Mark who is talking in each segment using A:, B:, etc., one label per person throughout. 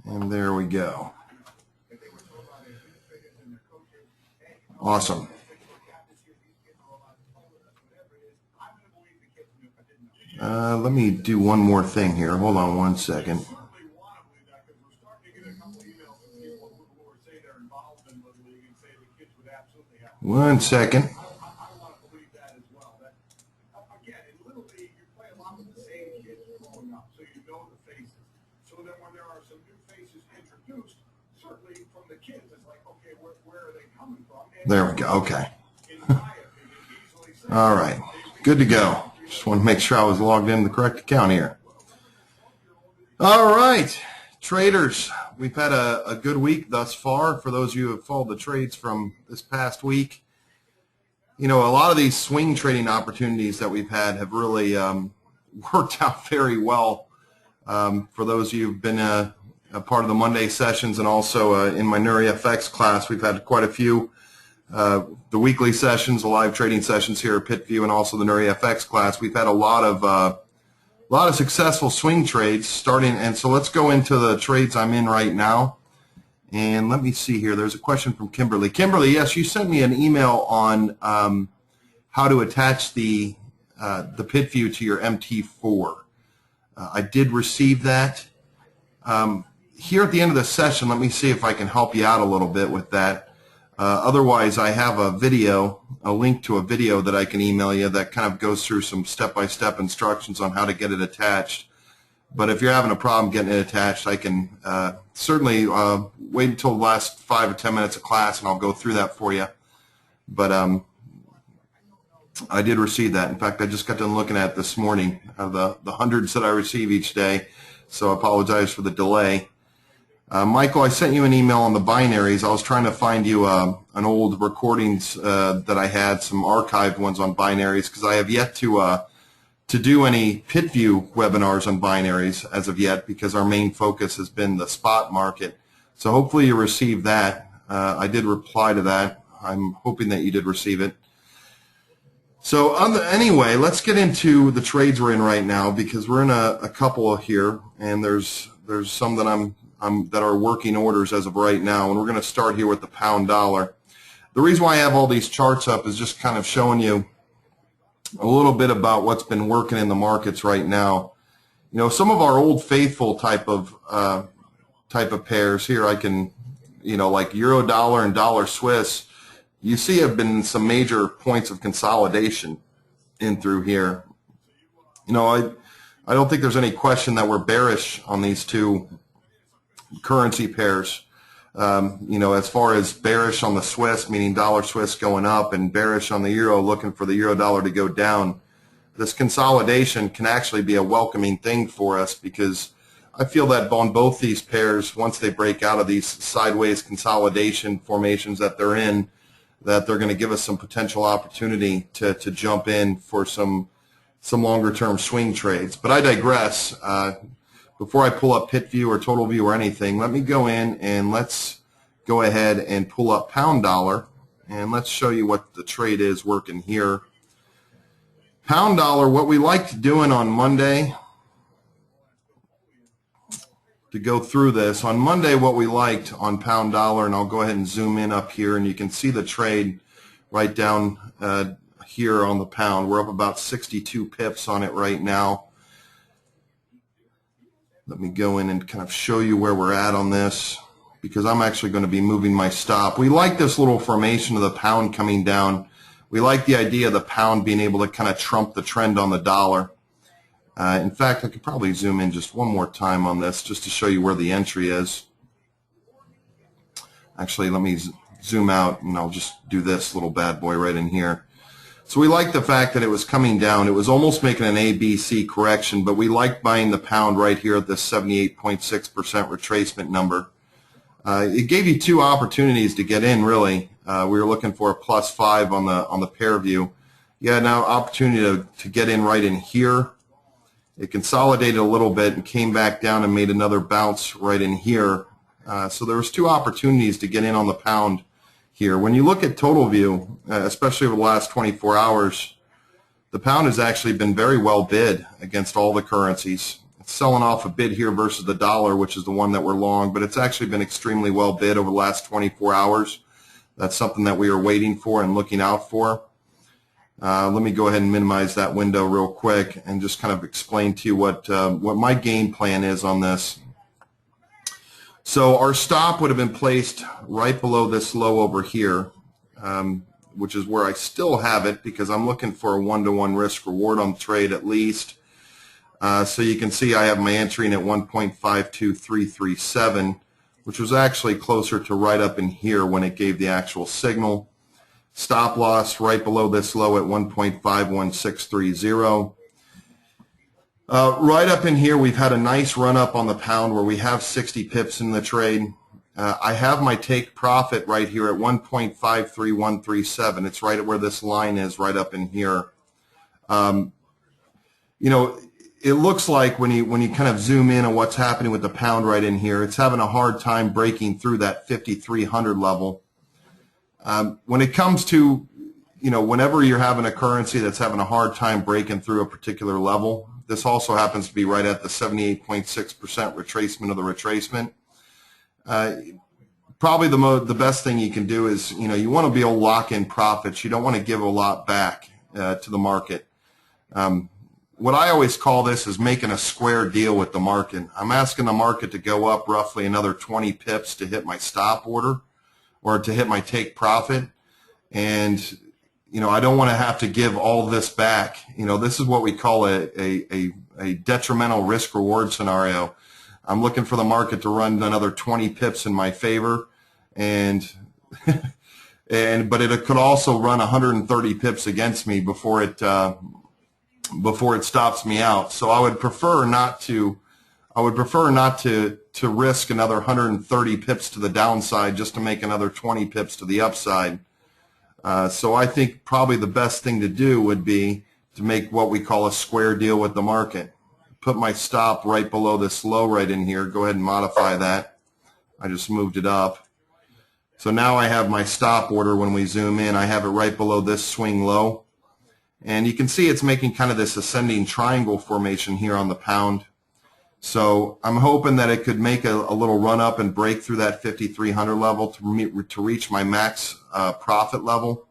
A: And there we go. Awesome. Let me do one more thing here. Hold on one second. One second. There we go. Okay. All right. Good to go. Just want to make sure I was logged in the correct account here. All right. Traders, we've had a good week thus far. For those of you who have followed the trades from this past week, you know, a lot of these swing trading opportunities that we've had have really worked out very well. For those of you who've been a part of the Monday sessions and also in my Nurre FX class, we've had quite a few. The weekly sessions, the live trading sessions here at PitView, and also the Nurre FX class. We've had a lot of successful swing trades starting, and so let's go into the trades I'm in right now. And let me see here. There's a question from Kimberly. Kimberly, yes, you sent me an email on how to attach the PitView to your MT4. I did receive that. Here at the end of the session, let me see if I can help you out a little bit with that. Otherwise, I have a link to a video that I can email you that kind of goes through some step-by-step instructions on how to get it attached. But if you're having a problem getting it attached, I can certainly wait until the last 5 or 10 minutes of class, and I'll go through that for you. But I did receive that. In fact, I just got done looking at it this morning, the hundreds that I receive each day, so I apologize for the delay. Michael, I sent you an email on the binaries. I was trying to find you an old recordings that I had, some archived ones on binaries, because I have yet to do any PitView webinars on binaries as of yet, because our main focus has been the spot market. So hopefully you received that. I did reply to that. I'm hoping that you did receive it. So anyway, let's get into the trades we're in right now, because we're in a couple here, and there's some that that are working orders as of right now, and we're going to start here with the pound dollar. The reason why I have all these charts up is just kind of showing you a little bit about what's been working in the markets right now. You know, some of our old faithful type of pairs here, I can, you know, like euro dollar and dollar Swiss, you see have been some major points of consolidation in through here. You know, I don't think there's any question that we're bearish on these two currency pairs. You know, as far as bearish on the Swiss, meaning dollar Swiss going up, and bearish on the euro, looking for the euro dollar to go down. This consolidation can actually be a welcoming thing for us, because I feel that on both these pairs, once they break out of these sideways consolidation formations that they're in, that they're going to give us some potential opportunity to jump in for some longer term swing trades. But I digress. Before I pull up PitView or Total View or anything, let me go in and let's go ahead and pull up pound dollar, and let's show you what the trade is working here. Pound dollar, what we liked doing on Monday, to go through this, on Monday what we liked on pound dollar, and I'll go ahead and zoom in up here, and you can see the trade right down here on the pound. We're up about 62 pips on it right now. Let me go in and kind of show you where we're at on this, because I'm actually going to be moving my stop. We like this little formation of the pound coming down. We like the idea of the pound being able to kind of trump the trend on the dollar. In fact, I could probably zoom in just one more time on this just to show you where the entry is. Actually, let me zoom out, and I'll just do this little bad boy right in here. So we like the fact that it was coming down. It was almost making an ABC correction, but we like buying the pound right here at this 78.6% retracement number. It gave you two opportunities to get in, really. We were looking for a +5 on the pair view. You had now opportunity to get in right in here. It consolidated a little bit and came back down and made another bounce right in here. So there was two opportunities to get in on the pound here. When you look at total view, especially over the last 24 hours, the pound has actually been very well bid against all the currencies. selling off a bit here versus the dollar, which is the one that we're long, but it's actually been extremely well bid over the last 24 hours. That's something that we are waiting for and looking out for. Let me go ahead and minimize that window real quick and just kind of explain to you what my game plan is on this. So our stop would have been placed right below this low over here, which is where I still have it because I'm looking for a 1-to-1 risk reward on the trade at least. So you can see I have my entry in at 1.52337, which was actually closer to right up in here when it gave the actual signal. Stop loss right below this low at 1.51630. Right up in here, we've had a nice run up on the pound where we have 60 pips in the trade. I have my take profit right here at 1.53137. It's right at where this line is, right up in here. You know, it looks like when you kind of zoom in on what's happening with the pound right in here, it's having a hard time breaking through that 5,300 level. When it comes to, you know, whenever you're having a currency that's having a hard time breaking through a particular level, this also happens to be right at the 78.6% retracement of the retracement. Probably the best thing you can do is, you know, you want to be able to lock in profits. You don't want to give a lot back to the market. What I always call this is making a square deal with the market. I'm asking the market to go up roughly another 20 pips to hit my stop order or to hit my take profit. And, you know, I don't want to have to give all this back. You know, this is what we call a detrimental risk reward scenario. I'm looking for the market to run another 20 pips in my favor, but it could also run 130 pips against me before it stops me out. So I would prefer not to risk another 130 pips to the downside just to make another 20 pips to the upside. So I think probably the best thing to do would be to make what we call a square deal with the market. Put my stop right below this low right in here. Go ahead and modify that. I just moved it up. So now I have my stop order when we zoom in. I have it right below this swing low. And you can see it's making kind of this ascending triangle formation here on the pound. So I'm hoping that it could make a little run up and break through that 5,300 level to reach my max profit level.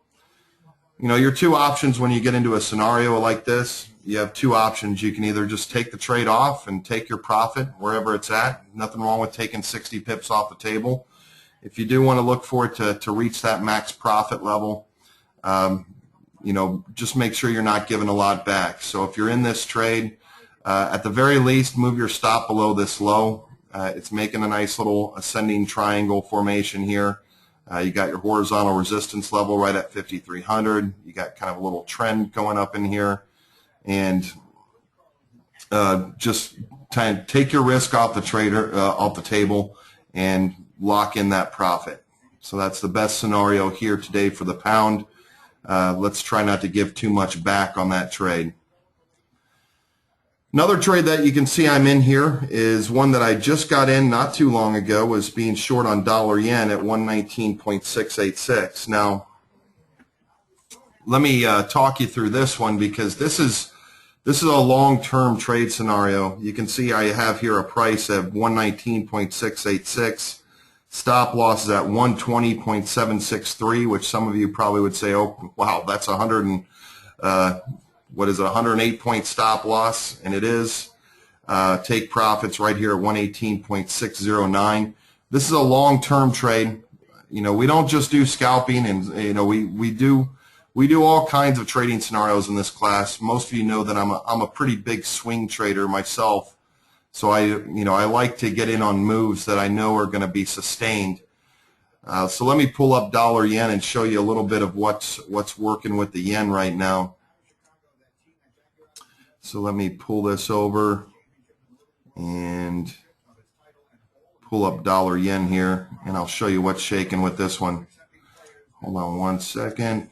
A: You know, your two options when you get into a scenario like this, you have two options. You can either just take the trade off and take your profit wherever it's at. Nothing wrong with taking 60 pips off the table. If you do want to look for it to reach that max profit level, you know, just make sure you're not giving a lot back. So if you're in this trade, at the very least, move your stop below this low. It's making a nice little ascending triangle formation here. You got your horizontal resistance level right at 5,300. You got kind of a little trend going up in here. And just take your risk off the table and lock in that profit. So that's the best scenario here today for the pound. Let's try not to give too much back on that trade. Another trade that you can see I'm in here is one that I just got in not too long ago, was being short on dollar yen at 119.686. Now, let me talk you through this one because this is a long-term trade scenario. You can see I have here a price at 119.686. Stop loss is at 120.763, which some of you probably would say, oh, wow, that's 108-point stop loss, and it is. Take profits right here at 118.609. This is a long-term trade. You know, we don't just do scalping, and you know, we do all kinds of trading scenarios in this class. Most of you know that I'm a pretty big swing trader myself, so I like to get in on moves that I know are going to be sustained. So let me pull up dollar yen and show you a little bit of what's working with the yen right now. So let me pull this over and pull up dollar yen here, and I'll show you what's shaking with this one. Hold on one second.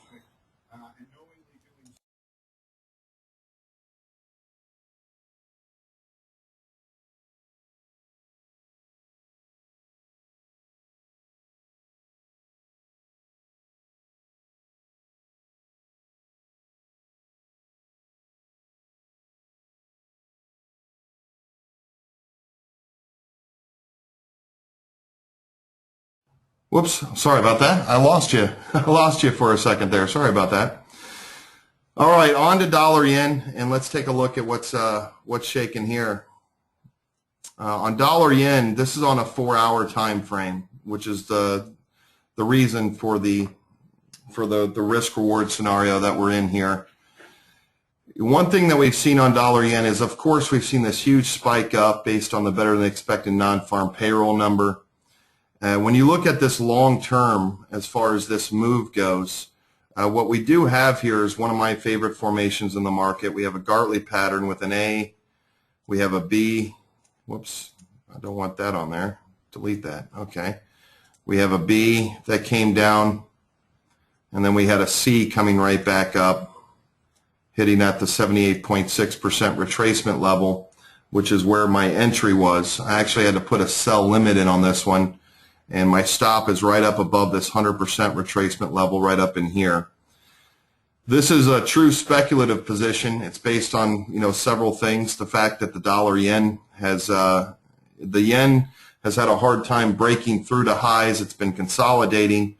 A: Whoops, sorry about that. I lost you. I lost you for a second there. Sorry about that. All right, on to dollar yen, and let's take a look at what's shaking here. On dollar yen, this is on a 4-hour time frame, which is the reason for the risk reward scenario that we're in here. One thing that we've seen on dollar yen is, of course, we've seen this huge spike up based on the better than expected non-farm payroll number. When you look at this long term, as far as this move goes, what we do have here is one of my favorite formations in the market. We have a Gartley pattern with an A. We have a B. Whoops, I don't want that on there. Delete that. Okay. We have a B that came down, and then we had a C coming right back up, hitting at the 78.6% retracement level, which is where my entry was. I actually had to put a sell limit in on this one, and my stop is right up above this 100% retracement level right up in here. This is a true speculative position. It's based on, several things. The fact that the dollar yen has had a hard time breaking through to highs. It's been consolidating,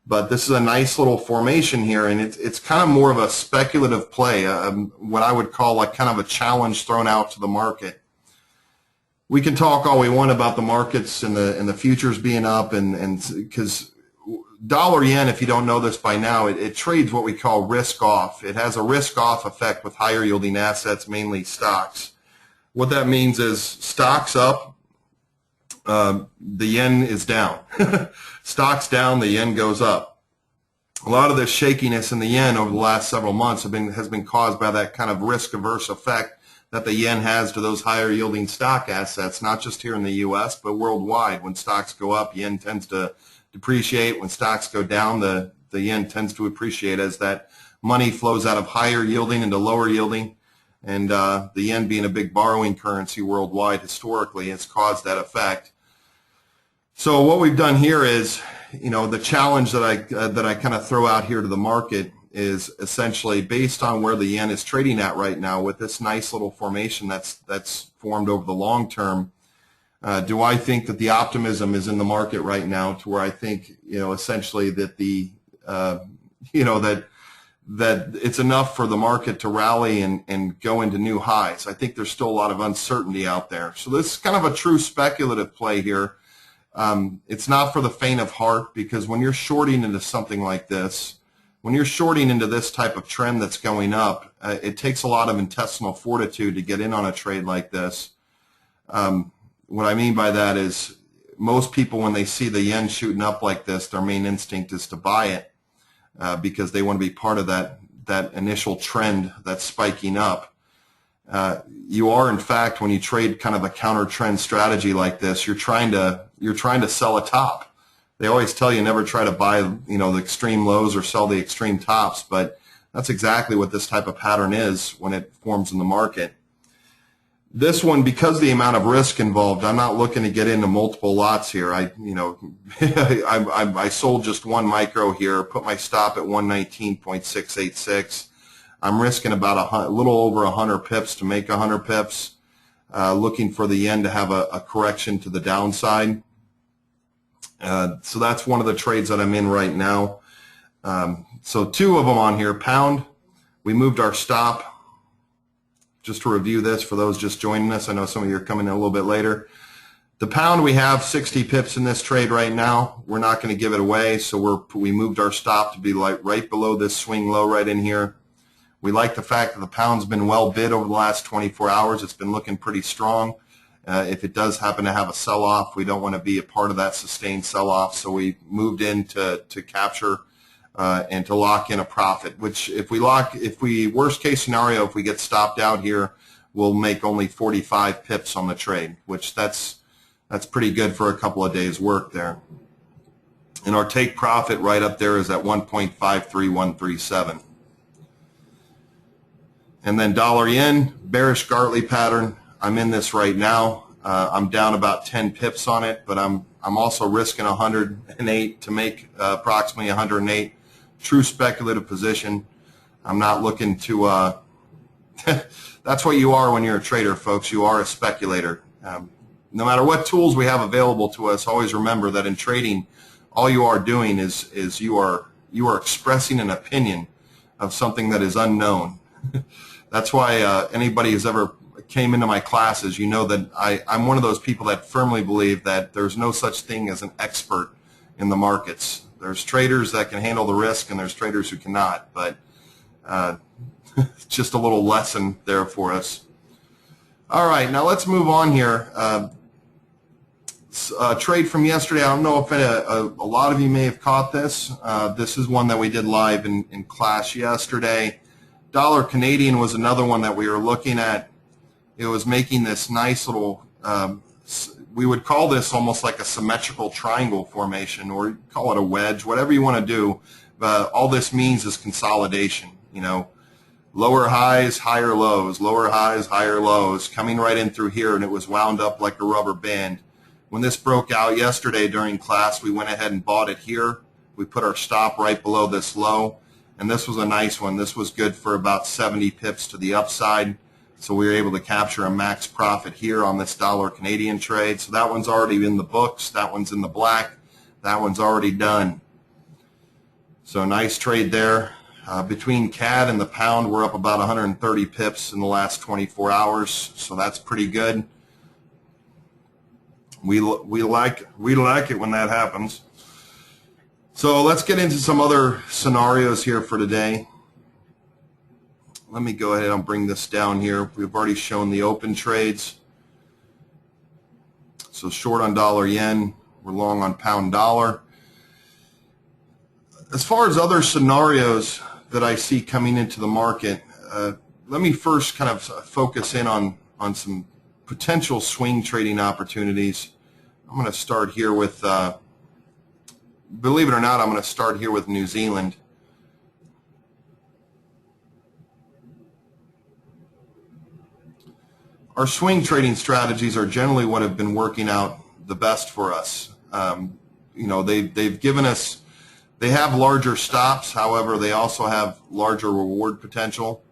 A: but this is a nice little formation here, and it's kind of more of a speculative play, what I would call like kind of a challenge thrown out to the market. We can talk all we want about the markets and the futures being up, and because dollar yen, if you don't know this by now, it trades what we call risk off. It has a risk off effect with higher yielding assets, mainly stocks. What that means is stocks up, the yen is down. Stocks down, the yen goes up. A lot of this shakiness in the yen over the last several months has been caused by that kind of risk averse effect that the yen has to those higher yielding stock assets, not just here in the U.S., but worldwide. When stocks go up, yen tends to depreciate. When stocks go down, the yen tends to appreciate as that money flows out of higher yielding into lower yielding. And the yen being a big borrowing currency worldwide historically has caused that effect. So what we've done here is, the challenge that I kind of throw out here to the market is essentially based on where the yen is trading at right now with this nice little formation that's formed over the long term. Do I think that the optimism is in the market right now to where I think, essentially that that it's enough for the market to rally and go into new highs? I think there's still a lot of uncertainty out there. So this is kind of a true speculative play here. It's not for the faint of heart, because when you're shorting into something like this, when you're shorting into this type of trend that's going up, it takes a lot of intestinal fortitude to get in on a trade like this. What I mean by that is most people, when they see the yen shooting up like this, their main instinct is to buy it because they want to be part of that initial trend that's spiking up. You are, in fact, when you trade kind of a counter trend strategy like this, you're trying to sell a top. They always tell you never try to buy, the extreme lows or sell the extreme tops, but that's exactly what this type of pattern is when it forms in the market. This one, because of the amount of risk involved, I'm not looking to get into multiple lots here. I sold just one micro here, put my stop at 119.686. I'm risking about a little over 100 pips to make 100 pips, looking for the yen to have a correction to the downside. So that's one of the trades that I'm in right now. So two of them on here. Pound, we moved our stop. Just to review this for those just joining us, I know some of you are coming in a little bit later. The pound, we have 60 pips in this trade right now. We're not going to give it away, so we moved our stop to be like right below this swing low right in here. We like the fact that the pound's been well bid over the last 24 hours. It's been looking pretty strong. If it does happen to have a sell-off, we don't want to be a part of that sustained sell-off, so we moved in to capture and to lock in a profit, which if we worst case scenario, if we get stopped out here, we'll make only 45 pips on the trade, which that's pretty good for a couple of days work there. And our take profit right up there is at 1.53137. And then dollar yen, bearish Gartley pattern. I'm in this right now. I'm down about 10 pips on it, but I'm also risking 108 to make approximately 108. True speculative position. I'm not looking to that's what you are when you're a trader, folks. You are a speculator. No matter what tools we have available to us, always remember that in trading, all you are doing is you are expressing an opinion of something that is unknown. That's why anybody who's ever came into my classes, you know that I'm one of those people that firmly believe that there's no such thing as an expert in the markets. There's traders that can handle the risk, and there's traders who cannot. But just a little lesson there for us. All right, now let's move on here. Trade from yesterday. I don't know if a lot of you may have caught this. This is one that we did live in class yesterday. Dollar Canadian was another one that we were looking at. It was making this nice little, we would call this almost like a symmetrical triangle formation, or call it a wedge, whatever you want to do. But all this means is consolidation. You know, lower highs, higher lows, lower highs, higher lows, coming right in through here, and it was wound up like a rubber band. When this broke out yesterday during class, we went ahead and bought it here. We put our stop right below this low, and this was a nice one. This was good for about 70 pips to the upside, so we were able to capture a max profit here on this Dollar Canadian trade. So that one's already in the books. That one's in the black. That one's already done. So nice trade there. Between CAD and the pound, we're up about 130 pips in the last 24 hours, so that's pretty good. We like it when that happens. So let's get into some other scenarios here for today. Let me go ahead and bring this down here. We've already shown the open trades. So short on dollar yen, we're long on pound dollar. As far as other scenarios that I see coming into the market, let me first kind of focus in on some potential swing trading opportunities. I'm going to start here with, believe it or not, I'm going to start here with New Zealand. Our swing trading strategies are generally what have been working out the best for us. You know, they've given us, they have larger stops, however, they also have larger reward potential.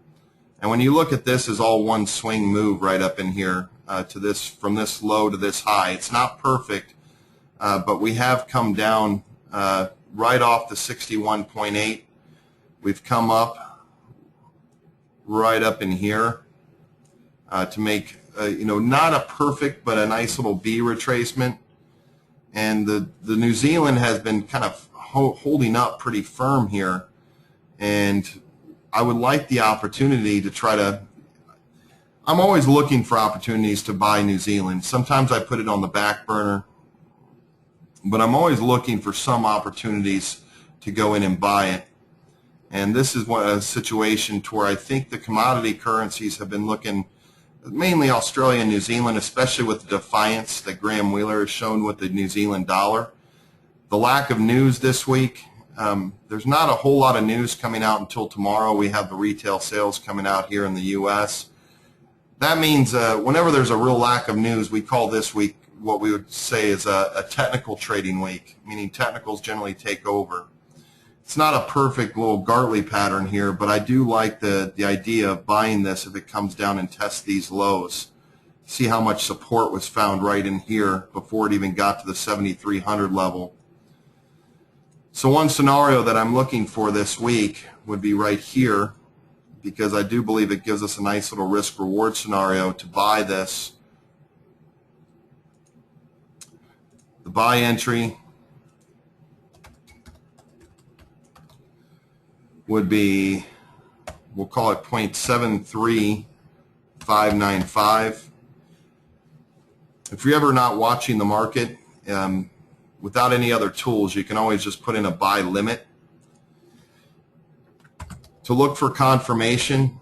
A: And when you look at this as all one swing move right up in here to this, from this low to this high, it's not perfect, but we have come down right off the 61.8. We've come up right up in here to make, you know, not a perfect, but a nice little B retracement. And the New Zealand has been kind of holding up pretty firm here, and I would like the opportunity to try to, I'm always looking for opportunities to buy New Zealand. Sometimes I put it on the back burner, but I'm always looking for some opportunities to go in and buy it. And this is a situation to where I think the commodity currencies have been looking, mainly Australia and New Zealand, especially with the defiance that Graham Wheeler has shown with the New Zealand dollar. The lack of news this week, there's not a whole lot of news coming out until tomorrow. We have the retail sales coming out here in the U.S. That means whenever there's a real lack of news, we call this week what we would say is a technical trading week, meaning technicals generally take over. It's not a perfect little Gartley pattern here, but I do like the idea of buying this if it comes down and tests these lows. See how much support was found right in here before it even got to the 7,300 level. So one scenario that I'm looking for this week would be right here, because I do believe it gives us a nice little risk-reward scenario to buy this. The buy entry would be, we'll call it 0.73595. If you're ever not watching the market, without any other tools, you can always just put in a buy limit. To look for confirmation,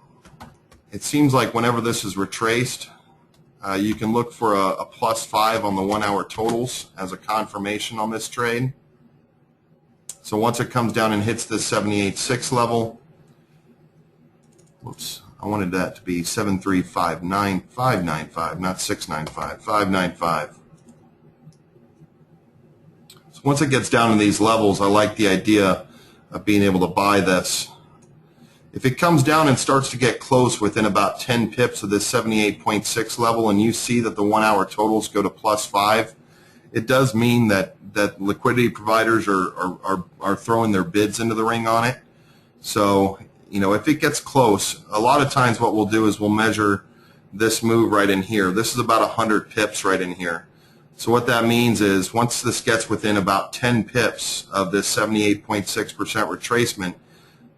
A: it seems like whenever this is retraced, you can look for a +5 on the 1 hour totals as a confirmation on this trade. So once it comes down and hits this 78.6 level, whoops, I wanted that to be 73595, not 695, 595. So once it gets down to these levels, I like the idea of being able to buy this. If it comes down and starts to get close within about 10 pips of this 78.6 level, and you see that the 1 hour totals go to +5, it does mean that liquidity providers are throwing their bids into the ring on it. So, you know, if it gets close, a lot of times what we'll do is we'll measure this move right in here. This is about 100 pips right in here. So what that means is once this gets within about 10 pips of this 78.6% retracement,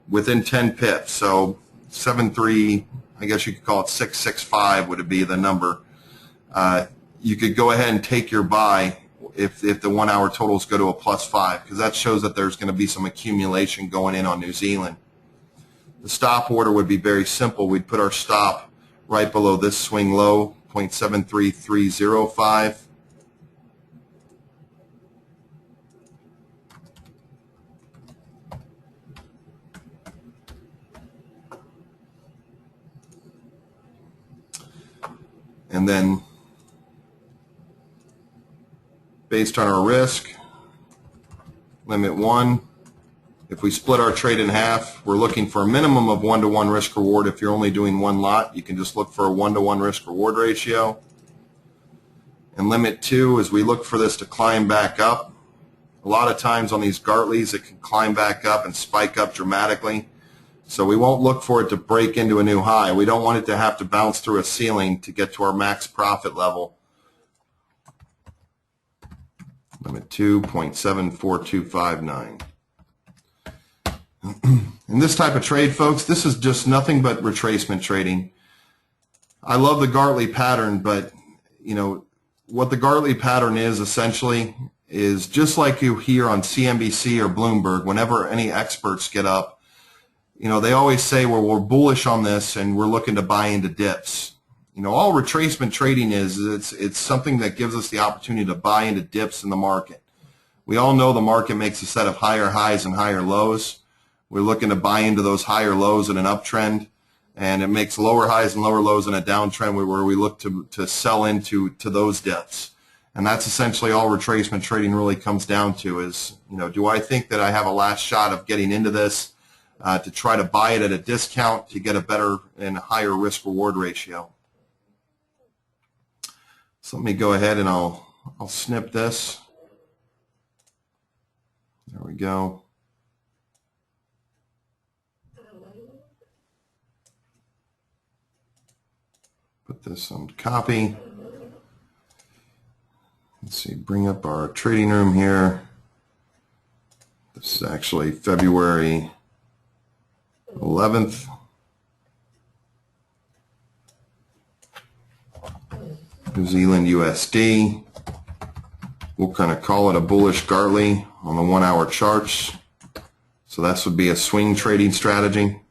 A: within 10 pips, so 7.3, I guess you could call it 665 would be the number, you could go ahead and take your buy if the 1 hour totals go to a +5, because that shows that there's going to be some accumulation going in on New Zealand. The stop order would be very simple. We'd put our stop right below this swing low, 0.73305. And then based on our risk, limit 1, if we split our trade in half, we're looking for a minimum of 1-to-1 risk reward. If you're only doing one lot, you can just look for a 1-to-1 risk reward ratio. And limit 2 is we look for this to climb back up. A lot of times on these Gartleys, it can climb back up and spike up dramatically. So we won't look for it to break into a new high. We don't want it to have to bounce through a ceiling to get to our max profit level. Limit 2, 0.74259. In this type of trade, folks, this is just nothing but retracement trading. I love the Gartley pattern, but you know what the Gartley pattern is essentially is just like you hear on CNBC or Bloomberg. Whenever any experts get up, you know, they always say, well, we're bullish on this and we're looking to buy into dips. You know, all retracement trading is it's something that gives us the opportunity to buy into dips in the market. We all know the market makes a set of higher highs and higher lows. We're looking to buy into those higher lows in an uptrend, and it makes lower highs and lower lows in a downtrend where we look to sell into those dips. And that's essentially all retracement trading really comes down to is, you know, do I think that I have a last shot of getting into this to try to buy it at a discount to get a better and higher risk reward ratio? So let me go ahead and I'll snip this. There we go. Put this on copy. Let's see, bring up our trading room here. This is actually February 11th. New Zealand USD. We'll kind of call it a bullish Gartley on the 1 hour charts. So this would be a swing trading strategy.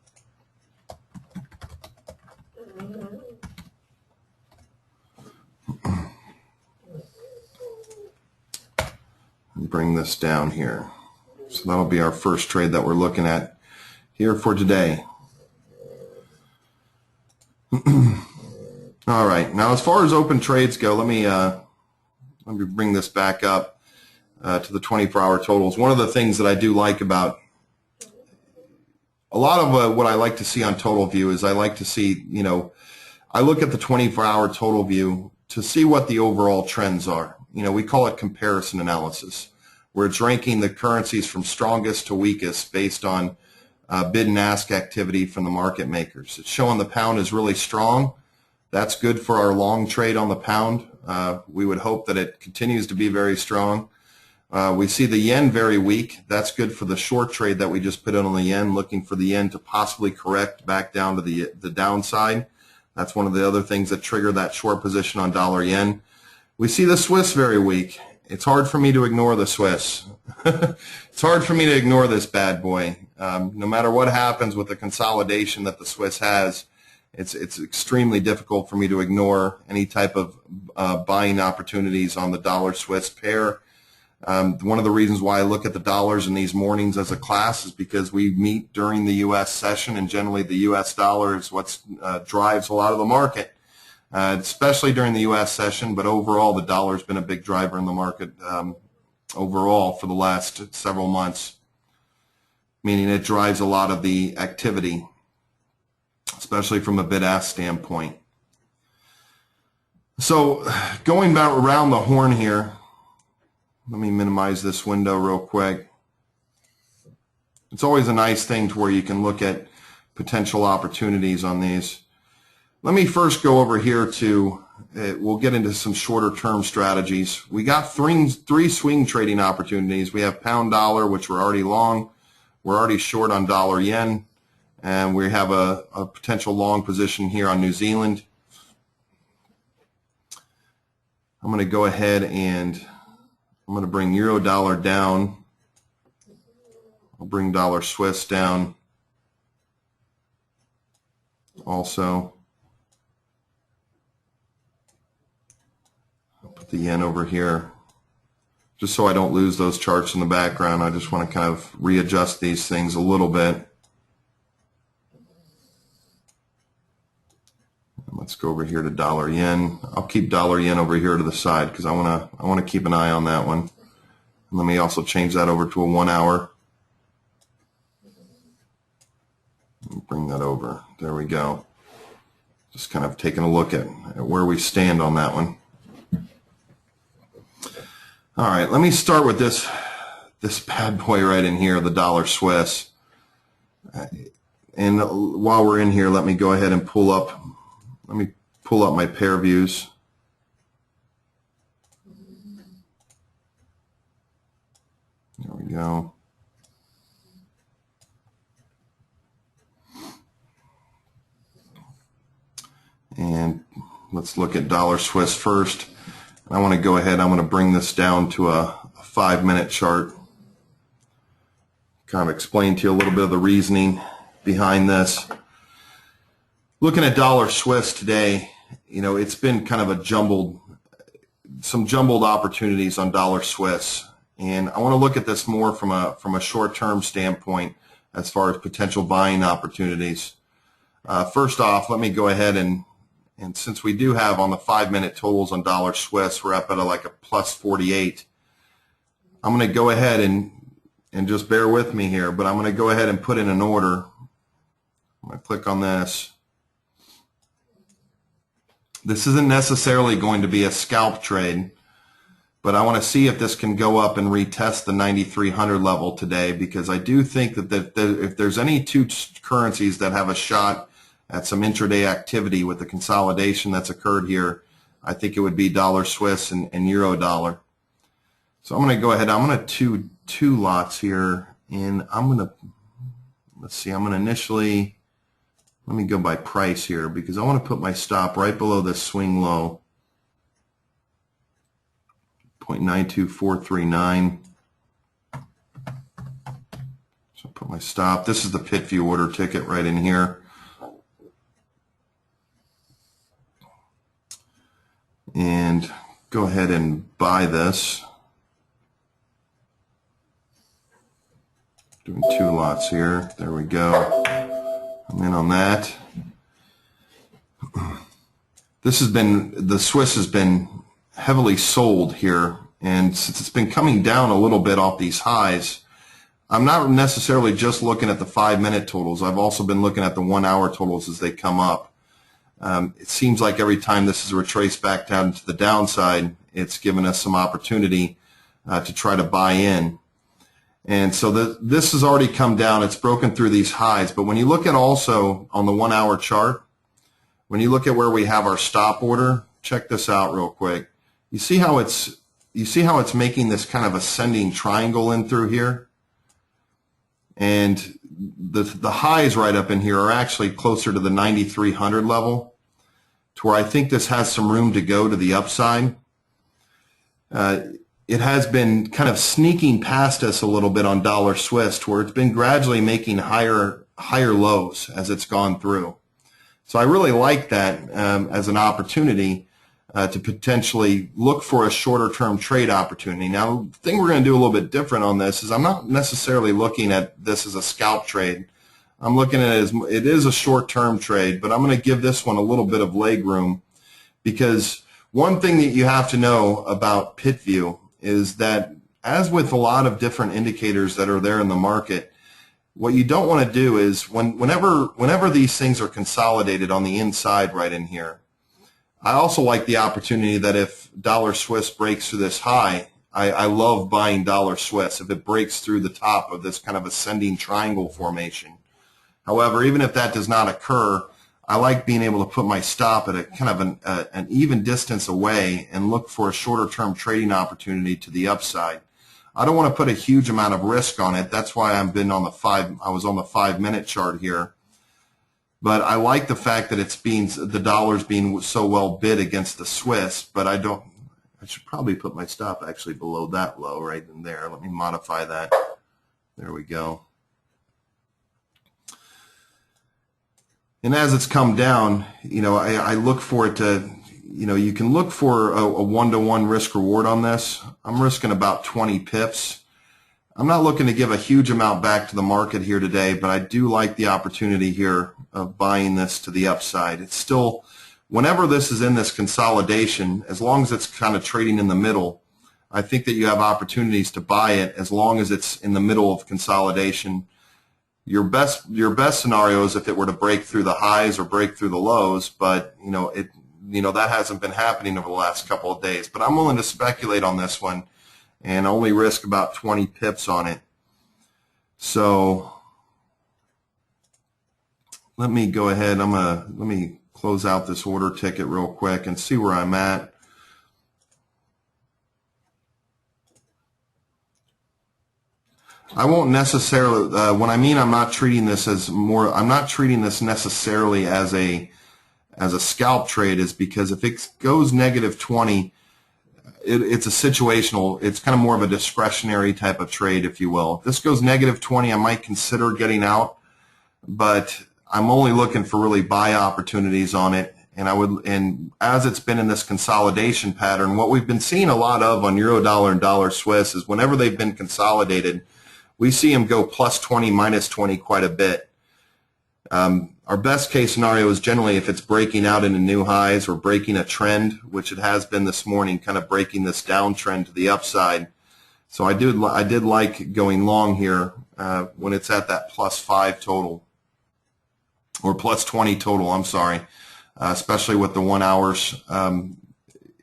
A: Bring this down here. So that'll be our first trade that we're looking at here for today. All right. Now, as far as open trades go, let me bring this back up to the 24-hour totals. One of the things that I do like about a lot of what I like to see on total view is I like to see, you know, I look at the 24-hour total view to see what the overall trends are. You know, we call it comparison analysis, where it's ranking the currencies from strongest to weakest based on bid and ask activity from the market makers. It's showing the pound is really strong. That's good for our long trade on the pound. We would hope that it continues to be very strong. We see the yen very weak. That's good for the short trade that we just put in on the yen, looking for the yen to possibly correct back down to the downside. That's one of the other things that trigger that short position on dollar yen. We see the Swiss very weak. It's hard for me to ignore the Swiss. It's hard for me to ignore this bad boy. No matter what happens with the consolidation that the Swiss has, it's extremely difficult for me to ignore any type of buying opportunities on the dollar Swiss pair. One of the reasons why I look at the dollars in these mornings as a class is because we meet during the U.S. session, and generally the U.S. dollar is what drives a lot of the market. Especially during the U.S. session, but overall the dollar's been a big driver in the market overall for the last several months, meaning it drives a lot of the activity, especially from a bid-ask standpoint. So going back around the horn here, Let me minimize this window real quick. It's always a nice thing to where you can look at potential opportunities on these. Let me first go over here to, we'll get into some shorter term strategies. We got three swing trading opportunities. We have pound dollar, which we're already long. We're already short on dollar yen. And we have a potential long position here on New Zealand. I'm going to go ahead and I'm going to bring euro dollar down. I'll bring dollar Swiss down also. I'll put the yen over here just so I don't lose those charts in the background. I just want to kind of readjust these things a little bit. Let's go over here to dollar yen. I'll keep dollar yen over here to the side because I want to keep an eye on that one. And let me also change that over to a 1 hour. Bring that over. There we go. Just kind of taking a look at where we stand on that one. All right, let me start with this bad boy right in here, the dollar Swiss. And while we're in here, let me go ahead and pull up my pair views. There we go. And let's look at dollar Swiss first. I want to go ahead, I'm going to bring this down to a 5-minute chart. Kind of explain to you a little bit of the reasoning behind this. Looking at dollar Swiss today, you know, it's been kind of some jumbled opportunities on dollar Swiss. And I want to look at this more from a short-term standpoint as far as potential buying opportunities. First off, let me go ahead and since we do have on the 5-minute totals on dollar Swiss, we're up at like a plus 48. I'm going to go ahead and just bear with me here, but I'm going to go ahead and put in an order. I'm going to click on this. This isn't necessarily going to be a scalp trade, but I want to see if this can go up and retest the 9,300 level today, because I do think that if there's any two currencies that have a shot at some intraday activity with the consolidation that's occurred here, I think it would be dollar Swiss and euro dollar. So I'm going to go ahead. I'm going to two lots here, and I'm going to, let's see, I'm going to initially, let me go by price here because I want to put my stop right below this swing low, 0.92439. So I'll put my stop. This is the PitView order ticket right in here. And go ahead and buy this. Doing two lots here. There we go. I'm in on that. This has been, the Swiss has been heavily sold here, and since it's been coming down a little bit off these highs, I'm not necessarily just looking at the 5-minute totals. I've also been looking at the 1 hour totals as they come up. It seems like every time this is retraced back down to the downside, it's given us some opportunity to try to buy in. And so this has already come down. It's broken through these highs. But when you look at also on the 1 hour chart, when you look at where we have our stop order, check this out real quick. You see how it's making this kind of ascending triangle in through here? And the highs right up in here are actually closer to the 9,300 level, to where I think this has some room to go to the upside. It has been kind of sneaking past us a little bit on dollar Swiss, to where it's been gradually making higher lows as it's gone through. So I really like that as an opportunity to potentially look for a shorter term trade opportunity. Now, the thing we're going to do a little bit different on this is I'm not necessarily looking at this as a scalp trade. I'm looking at it as it is a short term trade, but I'm going to give this one a little bit of leg room, because one thing that you have to know about PitView is that, as with a lot of different indicators that are there in the market, what you don't want to do is whenever these things are consolidated on the inside right in here, I also like the opportunity that if dollar Swiss breaks through this high, I love buying dollar Swiss if it breaks through the top of this kind of ascending triangle formation. However, even if that does not occur, I like being able to put my stop at a kind of an even distance away and look for a shorter term trading opportunity to the upside. I don't want to put a huge amount of risk on it. That's why I was on the 5-minute chart here. But I like the fact that the dollar's being so well bid against the Swiss, but I should probably put my stop actually below that low right in there. Let me modify that. There we go. And as it's come down, I look for it to, you can look for a 1-to-1 risk reward on this. I'm risking about 20 pips. I'm not looking to give a huge amount back to the market here today, but I do like the opportunity here of buying this to the upside. It's still, whenever this is in this consolidation, as long as it's kind of trading in the middle, I think that you have opportunities to buy it as long as it's in the middle of consolidation. Your best scenario is if it were to break through the highs or break through the lows, but that hasn't been happening over the last couple of days. But I'm willing to speculate on this one and only risk about 20 pips on it. So let me go ahead. Let me close out this order ticket real quick and see where I'm at. I won't necessarily, when I mean I'm not treating this necessarily as a scalp trade, is because if it goes negative 20, it's a situational, it's kind of more of a discretionary type of trade, if you will. If this goes negative 20, I might consider getting out, but I'm only looking for really buy opportunities on it. And as it's been in this consolidation pattern, what we've been seeing a lot of on Eurodollar and dollar Swiss is whenever they've been consolidated, we see them go plus 20, minus 20 quite a bit. Our best case scenario is generally if it's breaking out into new highs or breaking a trend, which it has been this morning, kind of breaking this downtrend to the upside. So I did like going long here when it's at that plus 5 total, or plus 20 total, I'm sorry, especially with the 1 hours and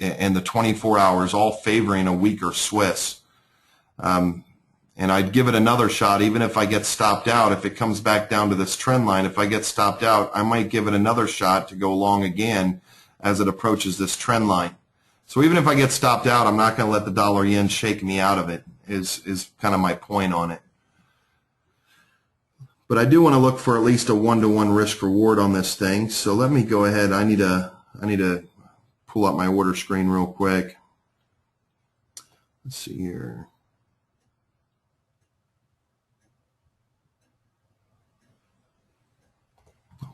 A: the 24 hours all favoring a weaker Swiss. And I'd give it another shot, even if I get stopped out. If it comes back down to this trend line, if I get stopped out, I might give it another shot to go long again as it approaches this trend line. So even if I get stopped out, I'm not going to let the dollar yen shake me out of it, is kind of my point on it. But I do want to look for at least a 1-to-1 risk reward on this thing. So let me go ahead. I need to pull up my order screen real quick. Let's see here.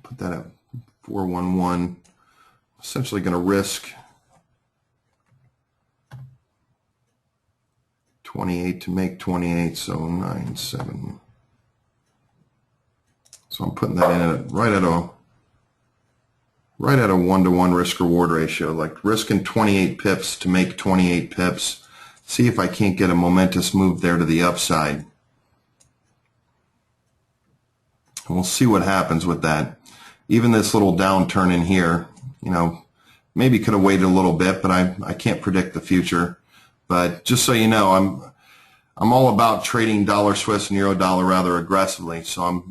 A: Put that at 411. Essentially going to risk 28 to make 28, so 97. So I'm putting that in right at a 1-to-1 risk reward ratio, like risking 28 pips to make 28 pips. See if I can't get a momentous move there to the upside. And we'll see what happens with that. Even this little downturn in here, maybe could have waited a little bit, but I can't predict the future. But just so you know, I'm all about trading dollar Swiss and euro dollar rather aggressively. So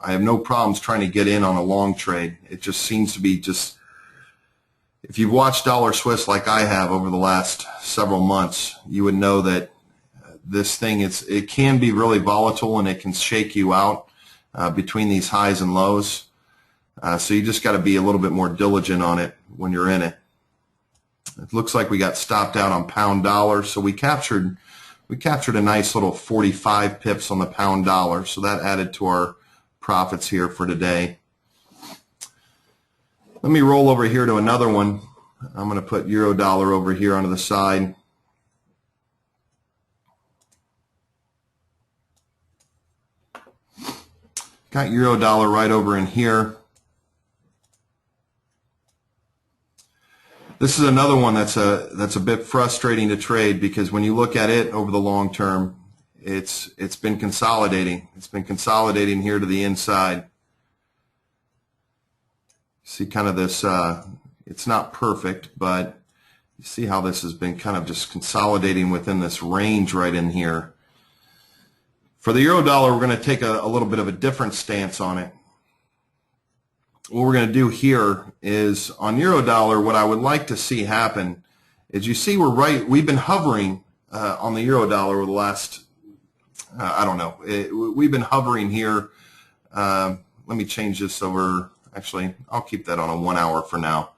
A: I have no problems trying to get in on a long trade. It just seems to be if you've watched dollar Swiss like I have over the last several months, you would know that this thing it can be really volatile and it can shake you out between these highs and lows. So you just got to be a little bit more diligent on it when you're in it. It looks like we got stopped out on pound dollar, so we captured a nice little 45 pips on the pound dollar. So that added to our profits here for today. Let me roll over here to another one. I'm going to put euro dollar over here onto the side. Got euro dollar right over in here. This is another one that's a bit frustrating to trade because when you look at it over the long term, it's been consolidating. It's been consolidating here to the inside. See kind of this, it's not perfect, but You see how this has been kind of just consolidating within this range right in here. For the euro dollar, we're going to take a little bit of a different stance on it. What we're going to do here is on euro dollar, what I would like to see happen is, you see we've been hovering on the euro dollar over the last, I don't know, we've been hovering here. Let me change this over. Actually, I'll keep that on a 1 hour for now.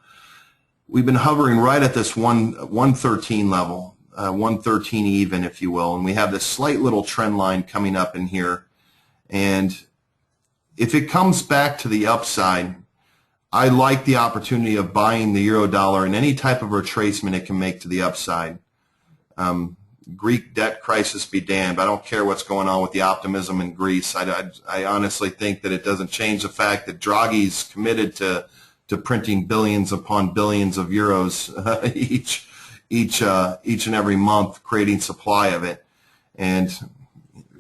A: We've been hovering right at this 113 level, 113 even, if you will, and we have this slight little trend line coming up in here. And if it comes back to the upside, I like the opportunity of buying the euro dollar in any type of retracement it can make to the upside. Greek debt crisis be damned. I don't care what's going on with the optimism in Greece. I honestly think that it doesn't change the fact that Draghi's committed to printing billions upon billions of euros each and every month, creating supply of it. And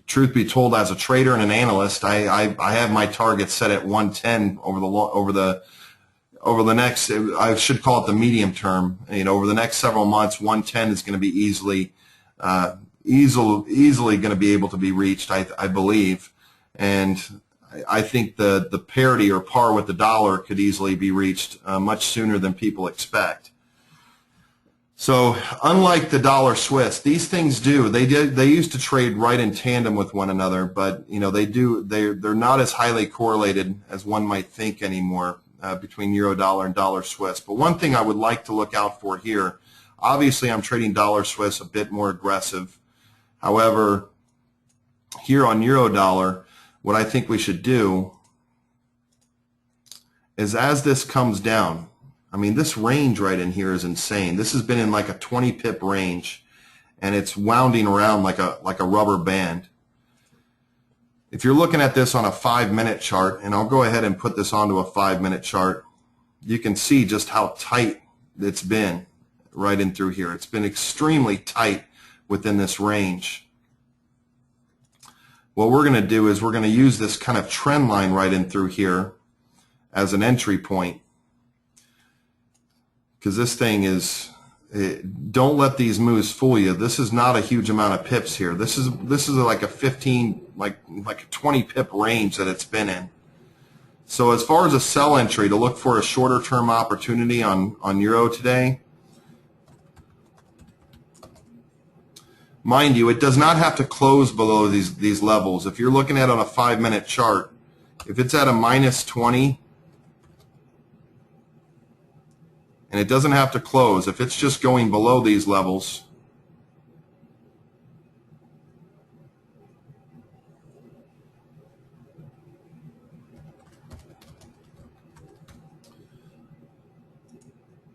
A: truth be told, as a trader and an analyst, I have my target set at 110 over the next, I should call it the medium term. Over the next several months, 110 is going to be easily going to be able to be reached, I believe. And I think the parity or par with the dollar could easily be reached much sooner than people expect. So unlike the dollar Swiss, these things they used to trade right in tandem with one another, but they're not as highly correlated as one might think anymore between euro dollar and dollar Swiss. But one thing I would like to look out for here, obviously I'm trading dollar Swiss a bit more aggressive. However, here on euro dollar, what I think we should do is, as this comes down, I mean, this range right in here is insane. This has been in like a 20 pip range, and it's wounding around like a rubber band. If you're looking at this on a 5-minute chart, and I'll go ahead and put this onto a 5-minute chart, you can see just how tight it's been right in through here. It's been extremely tight within this range. What we're going to do is we're going to use this kind of trend line right in through here as an entry point, because this thing is, don't let these moves fool you. This is not a huge amount of pips here. This is like a 15, like a 20 pip range that it's been in. So as far as a sell entry, to look for a shorter term opportunity on euro today, mind you, it does not have to close below these levels. If you're looking at it on a 5-minute chart, if it's at a -20, and it doesn't have to close, if it's just going below these levels,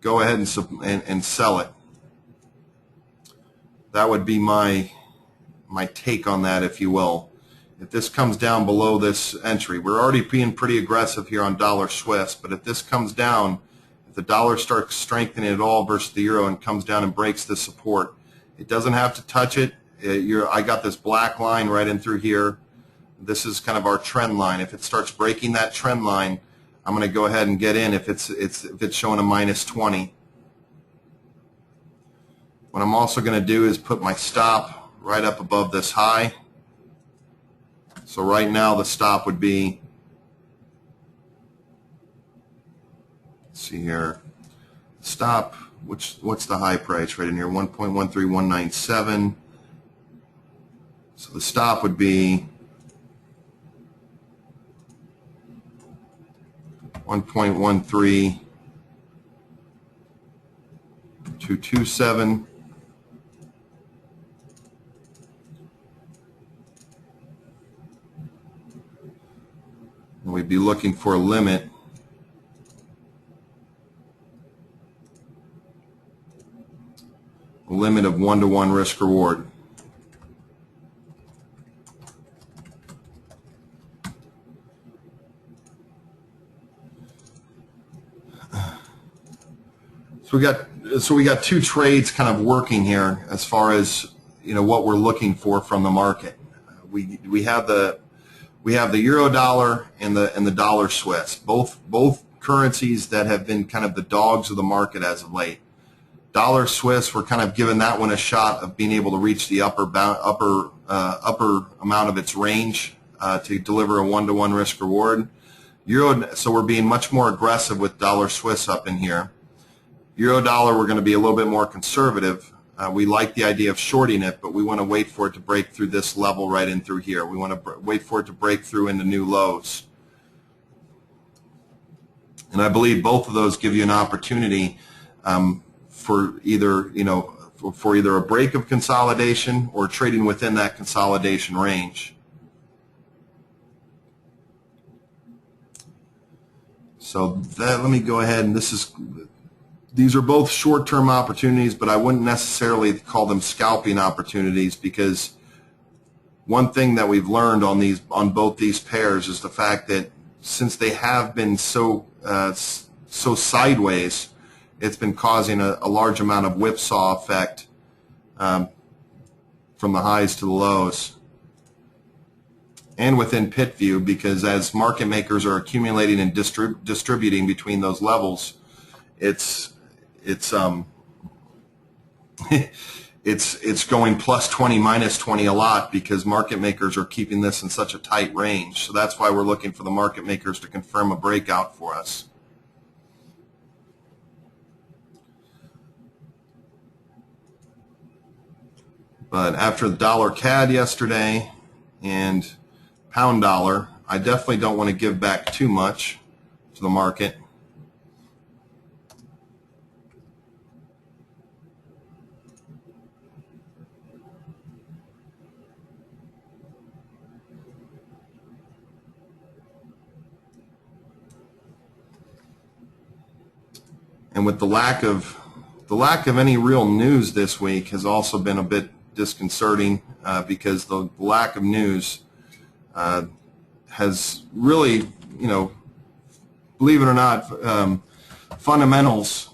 A: go ahead and sell it. That would be my take on that, if you will. If this comes down below this entry, we're already being pretty aggressive here on dollar Swiss, but if this comes down, if the dollar starts strengthening at all versus the euro and comes down and breaks the support, it doesn't have to touch it. I got this black line right in through here. This is kind of our trend line. If it starts breaking that trend line, I'm going to go ahead and get in if it's showing a -20. What I'm also going to do is put my stop right up above this high. So right now the stop would be, let's see here, stop, what's the high price right in here, 1.13197. So the stop would be 1.13227. And we'd be looking for a limit of 1-to-1 risk reward. So we got two trades kind of working here as far as what we're looking for from the market. We have the euro dollar and the dollar Swiss, both currencies that have been kind of the dogs of the market as of late. Dollar Swiss, we're kind of giving that one a shot of being able to reach the upper amount of its range to deliver a 1-to-1 risk reward. Euro, so we're being much more aggressive with Dollar Swiss up in here. Euro dollar, we're going to be a little bit more conservative. We like the idea of shorting it, but we want to wait for it to break through this level right in through here. We want to wait for it to break through into new lows. And I believe both of those give you an opportunity for either, for either a break of consolidation or trading within that consolidation range. So let me go ahead, and these are both short-term opportunities, but I wouldn't necessarily call them scalping opportunities, because one thing that we've learned on both these pairs is the fact that since they have been so sideways, it's been causing a large amount of whipsaw effect from the highs to the lows. And within PitView, because as market makers are accumulating and distributing between those levels, it's going plus 20, minus 20 a lot, because market makers are keeping this in such a tight range. So that's why we're looking for the market makers to confirm a breakout for us. But after the dollar CAD yesterday and pound dollar, I definitely don't want to give back too much to the market. And with the lack of any real news this week has also been a bit disconcerting, because the lack of news has really, believe it or not, fundamentals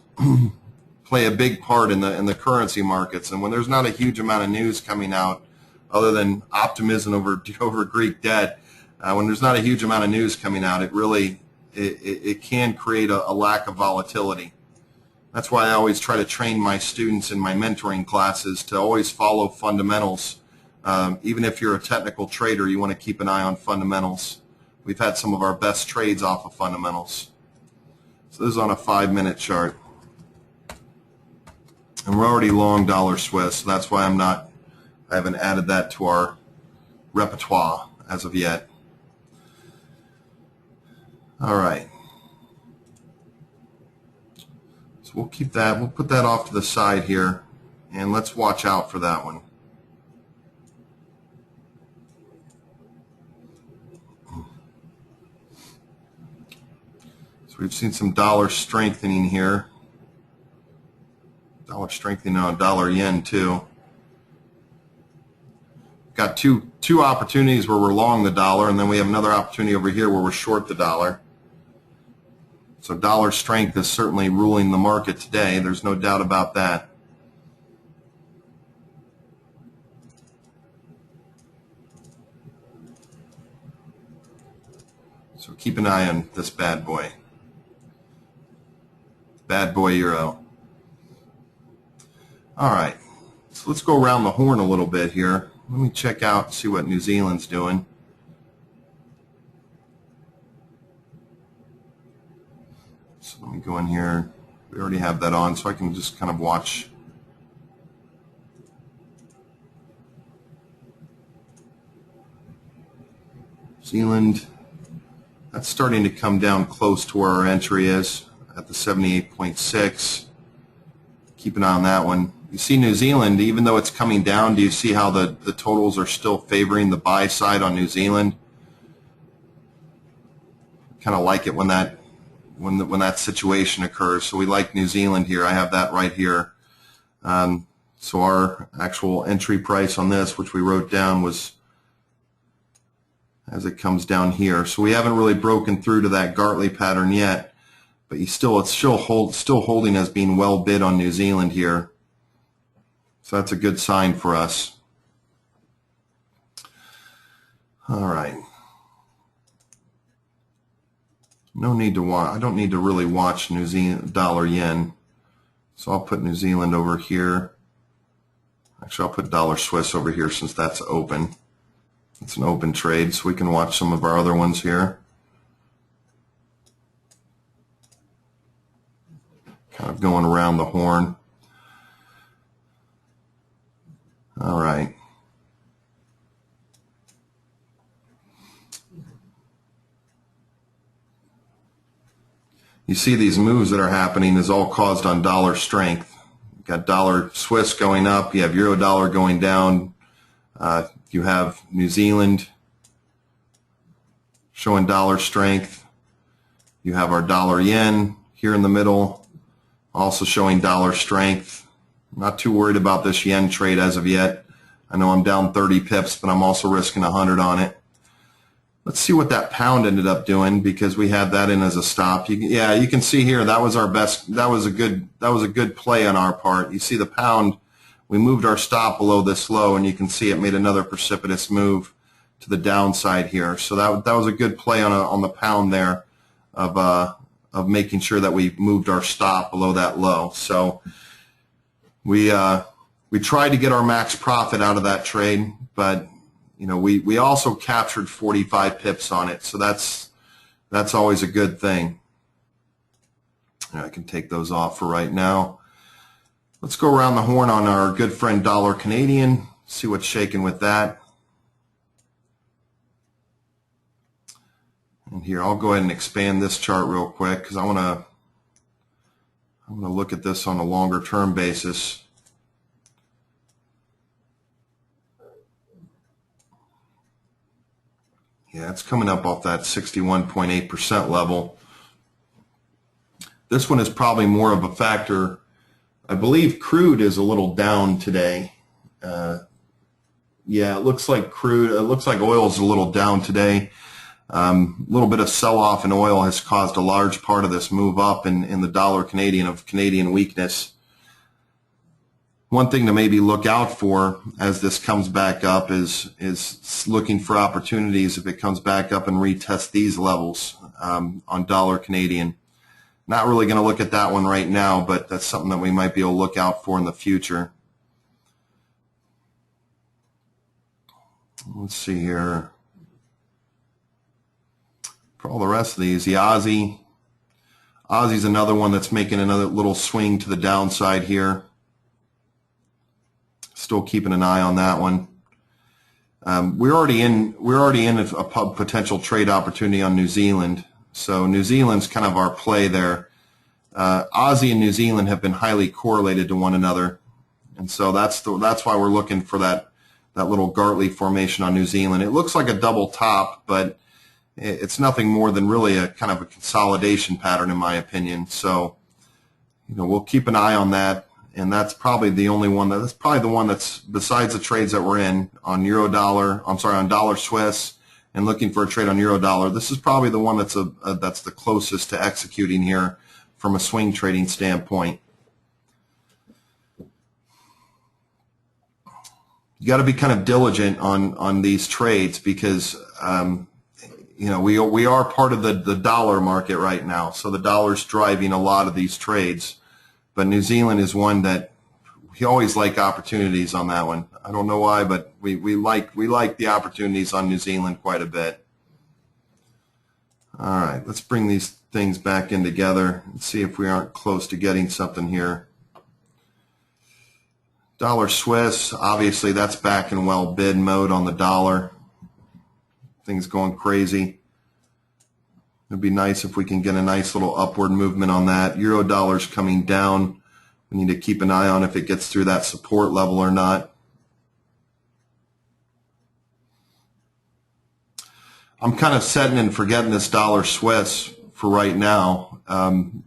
A: play a big part in the currency markets. And when there's not a huge amount of news coming out, other than optimism over Greek debt, when there's not a huge amount of news coming out, it can create a lack of volatility. That's why I always try to train my students in my mentoring classes to always follow fundamentals. Even if you're a technical trader, you want to keep an eye on fundamentals. We've had some of our best trades off of fundamentals. So this is on a 5-minute chart. And we're already long dollar Swiss, so that's why I haven't added that to our repertoire as of yet. All right. So we'll keep that. We'll put that off to the side here, and let's watch out for that one. So we've seen some dollar strengthening here. Dollar strengthening on dollar yen too. Got two opportunities where we're long the dollar, and then we have another opportunity over here where we're short the dollar. So dollar strength is certainly ruling the market today. There's no doubt about that. So keep an eye on this bad boy. Bad boy euro. All right. So let's go around the horn a little bit here. Let me check out and see what New Zealand's doing. So let me go in here. We already have that on, so I can just kind of watch. New Zealand, that's starting to come down close to where our entry is at the 78.6. Keep an eye on that one. You see New Zealand, even though it's coming down, do you see how the totals are still favoring the buy side on New Zealand? Kind of like it when that situation occurs. So we like New Zealand here. I have that right here. So our actual entry price on this, which we wrote down, was as it comes down here. So we haven't really broken through to that Gartley pattern yet, but it's still holding as being well bid on New Zealand here. So that's a good sign for us. All right. No need to watch. I don't need to really watch New Zealand dollar yen. So I'll put New Zealand over here. Actually, I'll put dollar Swiss over here since that's open. It's an open trade, so we can watch some of our other ones here. Kind of going around the horn. All right. You see these moves that are happening is all caused on dollar strength. You've got dollar Swiss going up. You have euro dollar going down. You have New Zealand showing dollar strength. You have our dollar yen here in the middle, also showing dollar strength. I'm not too worried about this yen trade as of yet. I know I'm down 30 pips, but I'm also risking 100 on it. Let's see what that pound ended up doing, because we had that in as a stop. Yeah, you can see here that was our best. That was a good play on our part. You see the pound, we moved our stop below this low, and you can see it made another precipitous move to the downside here. So that was a good play on the pound there of making sure that we moved our stop below that low. So we tried to get our max profit out of that trade, but you know, we also captured 45 pips on it, so that's always a good thing. I can take those off for right now. Let's go around the horn on our good friend dollar Canadian, see what's shaking with that. And here, I'll go ahead and expand this chart real quick because I want to look at this on a longer term basis. Yeah, it's coming up off that 61.8% level. This one is probably more of a factor. I believe crude is a little down today. Yeah, it looks like oil is a little down today. A little bit of sell-off in oil has caused a large part of this move up in the dollar Canadian, of Canadian weakness. One thing to maybe look out for as this comes back up is looking for opportunities if it comes back up and retest these levels on dollar Canadian. Not really going to look at that one right now, but that's something that we might be able to look out for in the future. Let's see here. For all the rest of these, the Aussie. Aussie's another one that's making another little swing to the downside here. Still keeping an eye on that one. We're already in a potential trade opportunity on New Zealand. So New Zealand's kind of our play there. Aussie and New Zealand have been highly correlated to one another, and so that's why we're looking for that little Gartley formation on New Zealand. It looks like a double top, but it's nothing more than really a kind of a consolidation pattern, in my opinion. So, you know, we'll keep an eye on that. And that's probably the only one that's probably the one that's, besides the trades that we're in on euro dollar, on dollar Swiss, and looking for a trade on euro dollar. This is probably the one that's the closest to executing here from a swing trading standpoint. You got to be kind of diligent on these trades because you know, we are part of the dollar market right now, so the dollar's driving a lot of these trades. But New Zealand is one that we always like opportunities on that one. I don't know why, but we like the opportunities on New Zealand quite a bit. All right, let's bring these things back in together and see if we aren't close to getting something here. Dollar Swiss, obviously that's back in well bid mode on the dollar. Things going crazy. It'd be nice if we can get a nice little upward movement on that. Euro dollar's coming down. We need to keep an eye on if it gets through that support level or not. I'm kind of setting and forgetting this dollar Swiss for right now.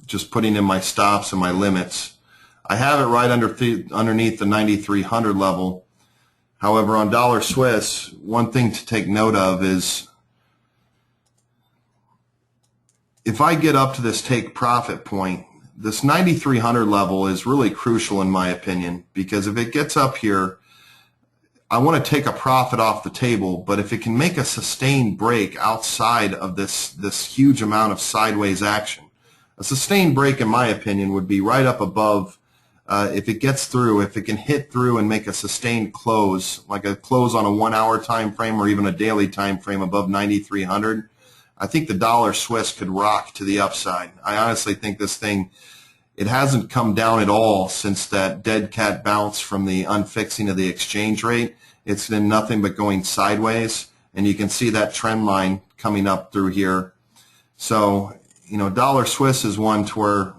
A: Just putting in my stops and my limits. I have it right underneath the 9,300 level. However, on dollar Swiss, one thing to take note of is if I get up to this take profit point, this 9,300 level is really crucial in my opinion, because if it gets up here, I want to take a profit off the table, but if it can make a sustained break outside of this huge amount of sideways action, a sustained break in my opinion would be right up above if it gets through, if it can hit through and make a sustained close, like a close on a 1 hour time frame or even a daily time frame above 9,300, I think the dollar Swiss could rock to the upside. I honestly think this thing, it hasn't come down at all since that dead cat bounce from the unfixing of the exchange rate. It's been nothing but going sideways, and you can see that trend line coming up through here. So, dollar Swiss is one to where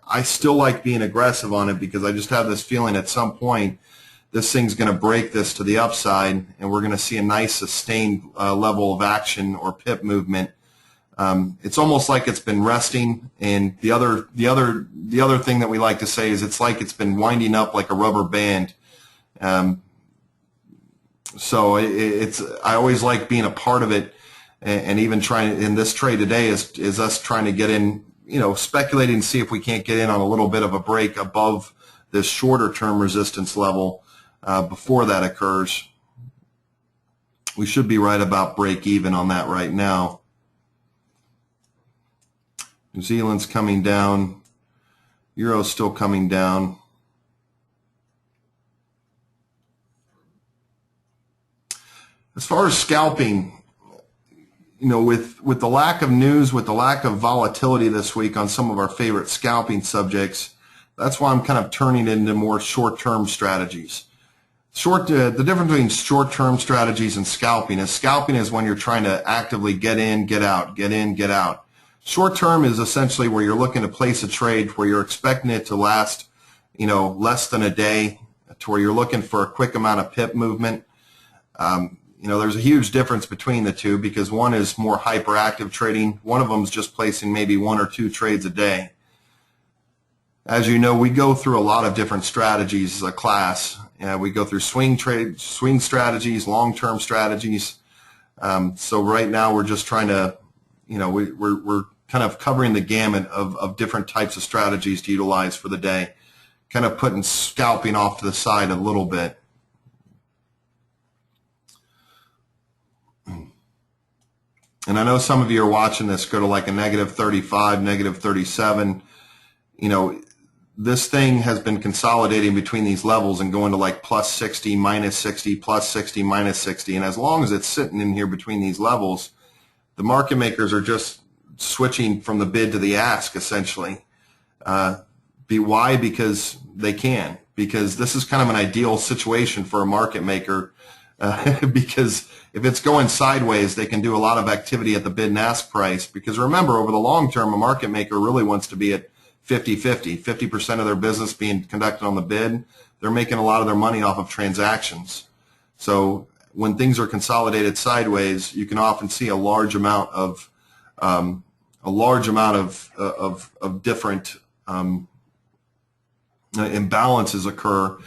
A: I still like being aggressive on it, because I just have this feeling at some point this thing's going to break this to the upside, and we're going to see a nice sustained level of action or pip movement. It's almost like it's been resting, and the other thing that we like to say is it's like it's been winding up like a rubber band. So I always like being a part of it, and even trying in this trade today is us trying to get in, speculating and see if we can't get in on a little bit of a break above this shorter term resistance level before that occurs. We should be right about break even on that right now. New Zealand's coming down. Euro's still coming down. As far as scalping, with the lack of news, with the lack of volatility this week on some of our favorite scalping subjects, that's why I'm kind of turning it into more short-term strategies. The difference between short-term strategies and scalping is when you're trying to actively get in, get out, get in, get out. Short-term is essentially where you're looking to place a trade where you're expecting it to last, less than a day, to where you're looking for a quick amount of pip movement. There's a huge difference between the two, because one is more hyperactive trading. One of them is just placing maybe 1 or 2 trades a day. As you know, we go through a lot of different strategies as a class. We go through swing strategies, long-term strategies. So right now we're just trying to, we're kind of covering the gamut of different types of strategies to utilize for the day, kind of putting scalping off to the side a little bit. And I know some of you are watching this go to like a -35, -37. This thing has been consolidating between these levels and going to like +60, -60, +60, -60. And as long as it's sitting in here between these levels, the market makers are just switching from the bid to the ask, essentially. Why? Because they can. Because this is kind of an ideal situation for a market maker. Because if it's going sideways, they can do a lot of activity at the bid and ask price. Because remember, over the long term, a market maker really wants to be at 50-50, 50% of their business being conducted on the bid. They're making a lot of their money off of transactions. So when things are consolidated sideways, you can often see a large amount of different imbalances occur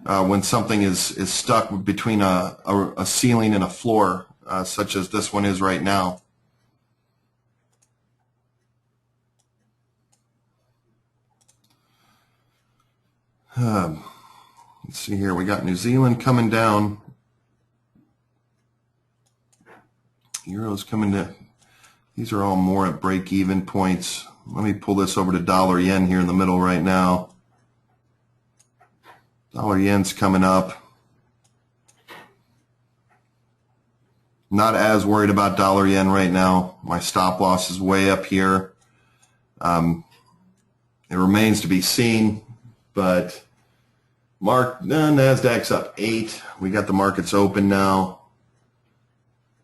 A: when something is stuck between a ceiling and a floor, such as this one is right now. Let's see here. We got New Zealand coming down. Euro's coming to. These are all more at break-even points. Let me pull this over to dollar yen here in the middle right now. Dollar yen's coming up. Not as worried about dollar yen right now. My stop loss is way up here. It remains to be seen, but NASDAQ's up 8. We got the markets open now.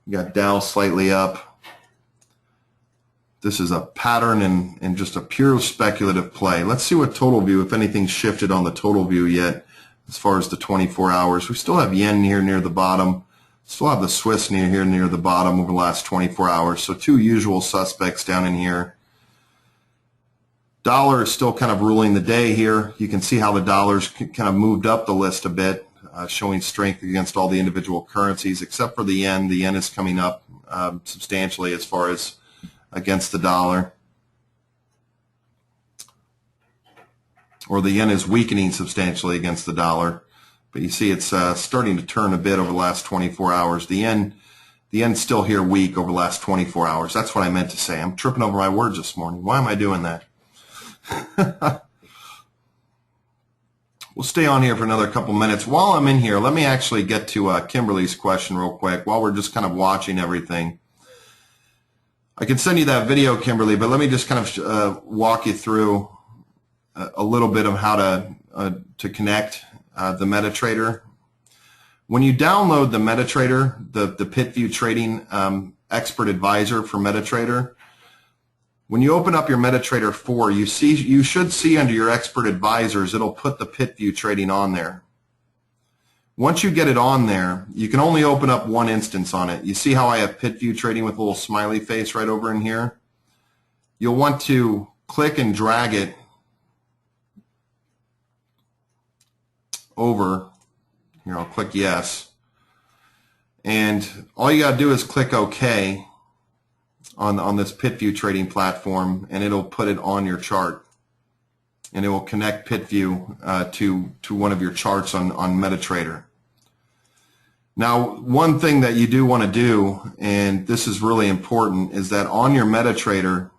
A: We got Dow slightly up. This is a pattern and just a pure speculative play. Let's see what total view, if anything's shifted on the total view yet as far as the 24 hours. We still have yen here near the bottom. Still have the Swiss here near the bottom over the last 24 hours. So 2 usual suspects down in here. Dollar is still kind of ruling the day here. You can see how the dollar's kind of moved up the list a bit, showing strength against all the individual currencies, except for the yen. The yen is coming up substantially as far as against the dollar. Or the yen is weakening substantially against the dollar. But you see it's starting to turn a bit over the last 24 hours. The yen's still here weak over the last 24 hours. That's what I meant to say. I'm tripping over my words this morning. Why am I doing that? We'll stay on here for another couple minutes. While I'm in here, let me actually get to Kimberly's question real quick while we're just kind of watching everything. I can send you that video, Kimberly, but let me just kind of walk you through a little bit of how to connect the MetaTrader. When you download the MetaTrader, the PitView Trading Expert Advisor for MetaTrader, when you open up your MetaTrader 4, you should see under your Expert Advisors, it'll put the PitView Trading on there. Once you get it on there, you can only open up one instance on it. You see how I have PitView Trading with a little smiley face right over in here? You'll want to click and drag it over. Here, I'll click yes. And all you got to do is click OK on this PitView trading platform, and it'll put it on your chart. And it will connect PitView to one of your charts on MetaTrader. Now, one thing that you do want to do, and this is really important, is that on your MetaTrader,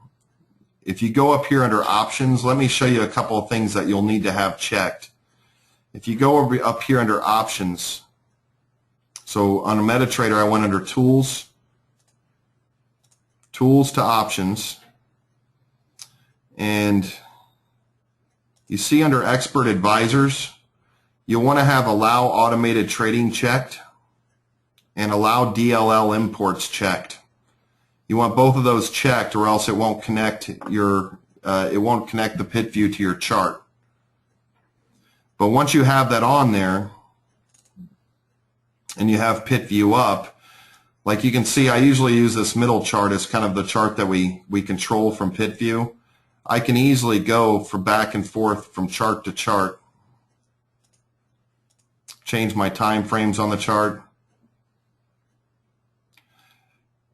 A: if you go up here under Options, let me show you a couple of things that you'll need to have checked. If you go up here under Options, so on a MetaTrader, I went under Tools to Options, and you see under Expert Advisors, you'll want to have Allow Automated Trading checked and Allow DLL Imports checked. You want both of those checked, or else it won't connect the PitView to your chart. But once you have that on there and you have PitView up, like you can see, I usually use this middle chart as kind of the chart that we control from PitView. I can easily go from back and forth from chart to chart, change my time frames on the chart.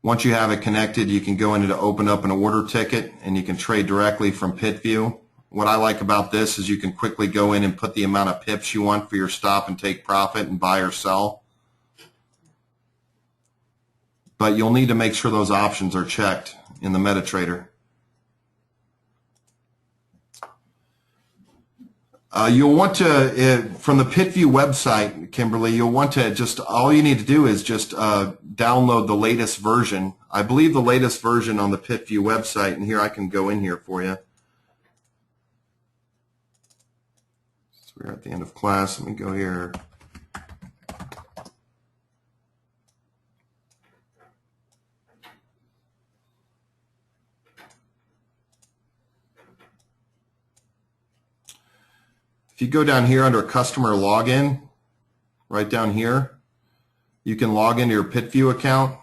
A: Once you have it connected, you can go into to open up an order ticket, and you can trade directly from PitView. What I like about this is you can quickly go in and put the amount of pips you want for your stop and take profit and buy or sell. But you'll need to make sure those options are checked in the MetaTrader. You'll want to, from the PitView website, Kimberly, you'll want to just, all you need to do is just download the latest version. I believe the latest version on the PitView website, and here I can go in here for you. So we're at the end of class. Let me go here. If you go down here under customer login, right down here, you can log into your PitView account,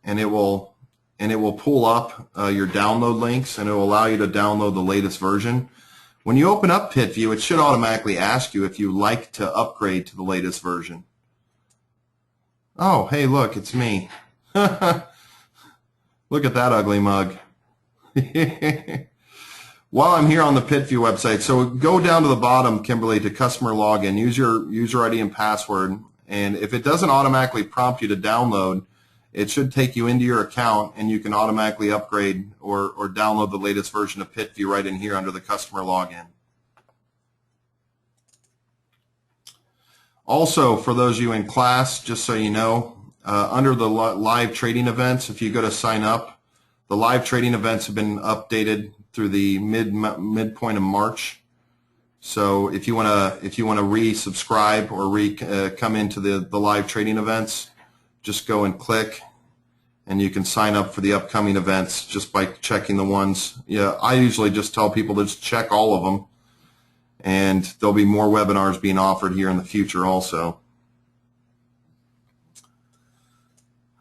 A: and it will pull up your download links, and it will allow you to download the latest version. When you open up PitView, it should automatically ask you if you like to upgrade to the latest version. Oh, hey, look, it's me. Look at that ugly mug. While I'm here on the PitView website, so go down to the bottom, Kimberly, to customer login. Use your user ID and password, and if it doesn't automatically prompt you to download, it should take you into your account, and you can automatically upgrade or download the latest version of PitView right in here under the customer login. Also, for those of you in class, just so you know, under the live trading events, if you go to sign up, the live trading events have been updated through the midpoint of March. So if you want to resubscribe or come into the live trading events, just go and click, and you can sign up for the upcoming events just by checking the ones. Yeah, I usually just tell people to just check all of them, and there'll be more webinars being offered here in the future also.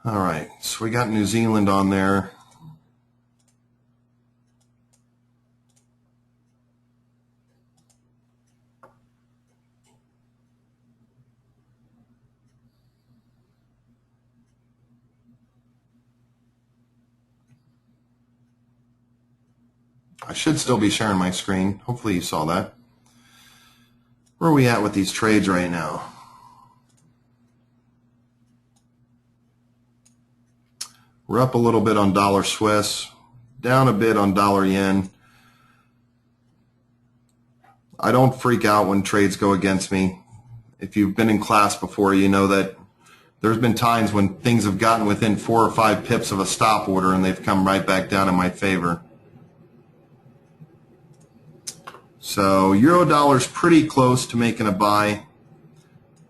A: All right, so we got New Zealand on there. I should still be sharing my screen. Hopefully you saw that. Where are we at with these trades right now? We're up a little bit on dollar Swiss, down a bit on dollar yen. I don't freak out when trades go against me. If you've been in class before, you know that there's been times when things have gotten within 4 or 5 pips of a stop order and they've come right back down in my favor. So euro dollar's pretty close to making a buy.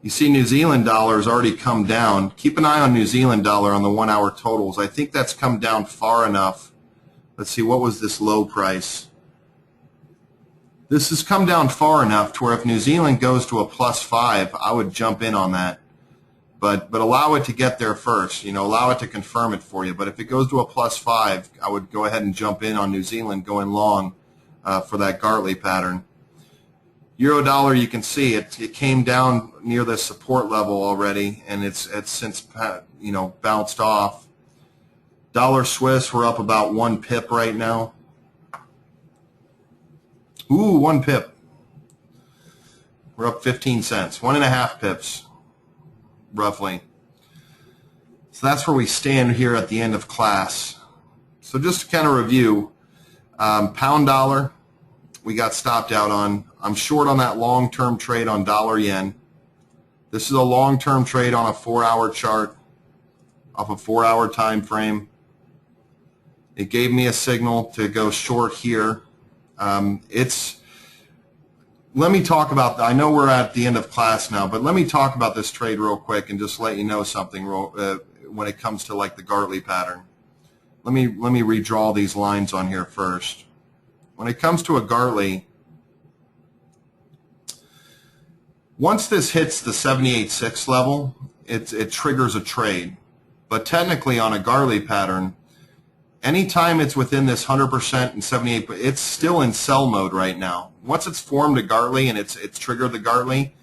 A: You see New Zealand dollar has already come down. Keep an eye on New Zealand dollar on the 1 hour totals. I think that's come down far enough. Let's see, what was this low price? This has come down far enough to where if New Zealand goes to a +5, I would jump in on that. But allow it to get there first. You know, allow it to confirm it for you. But if it goes to a +5, I would go ahead and jump in on New Zealand going long for that Gartley pattern. Euro dollar, you can see it came down near the support level already, and it's since bounced off. Dollar Swiss, we're up about 1 pip right now. Ooh, 1 pip. We're up 15 cents, 1.5 pips, roughly. So that's where we stand here at the end of class. So just to kind of review, pound dollar, we got stopped out on. I'm short on that long-term trade on dollar yen. This is a long-term trade on a 4-hour chart off a 4-hour time frame. It gave me a signal to go short here. Let me talk about, I know we're at the end of class now, but let me talk about this trade real quick and just let you know something when it comes to like the Gartley pattern. Let me redraw these lines on here first. When it comes to a Gartley, once this hits the 78.6 level, it triggers a trade. But technically on a Gartley pattern, anytime it's within this 100% and 78, it's still in sell mode right now. Once it's formed a Gartley and it's triggered the Gartley,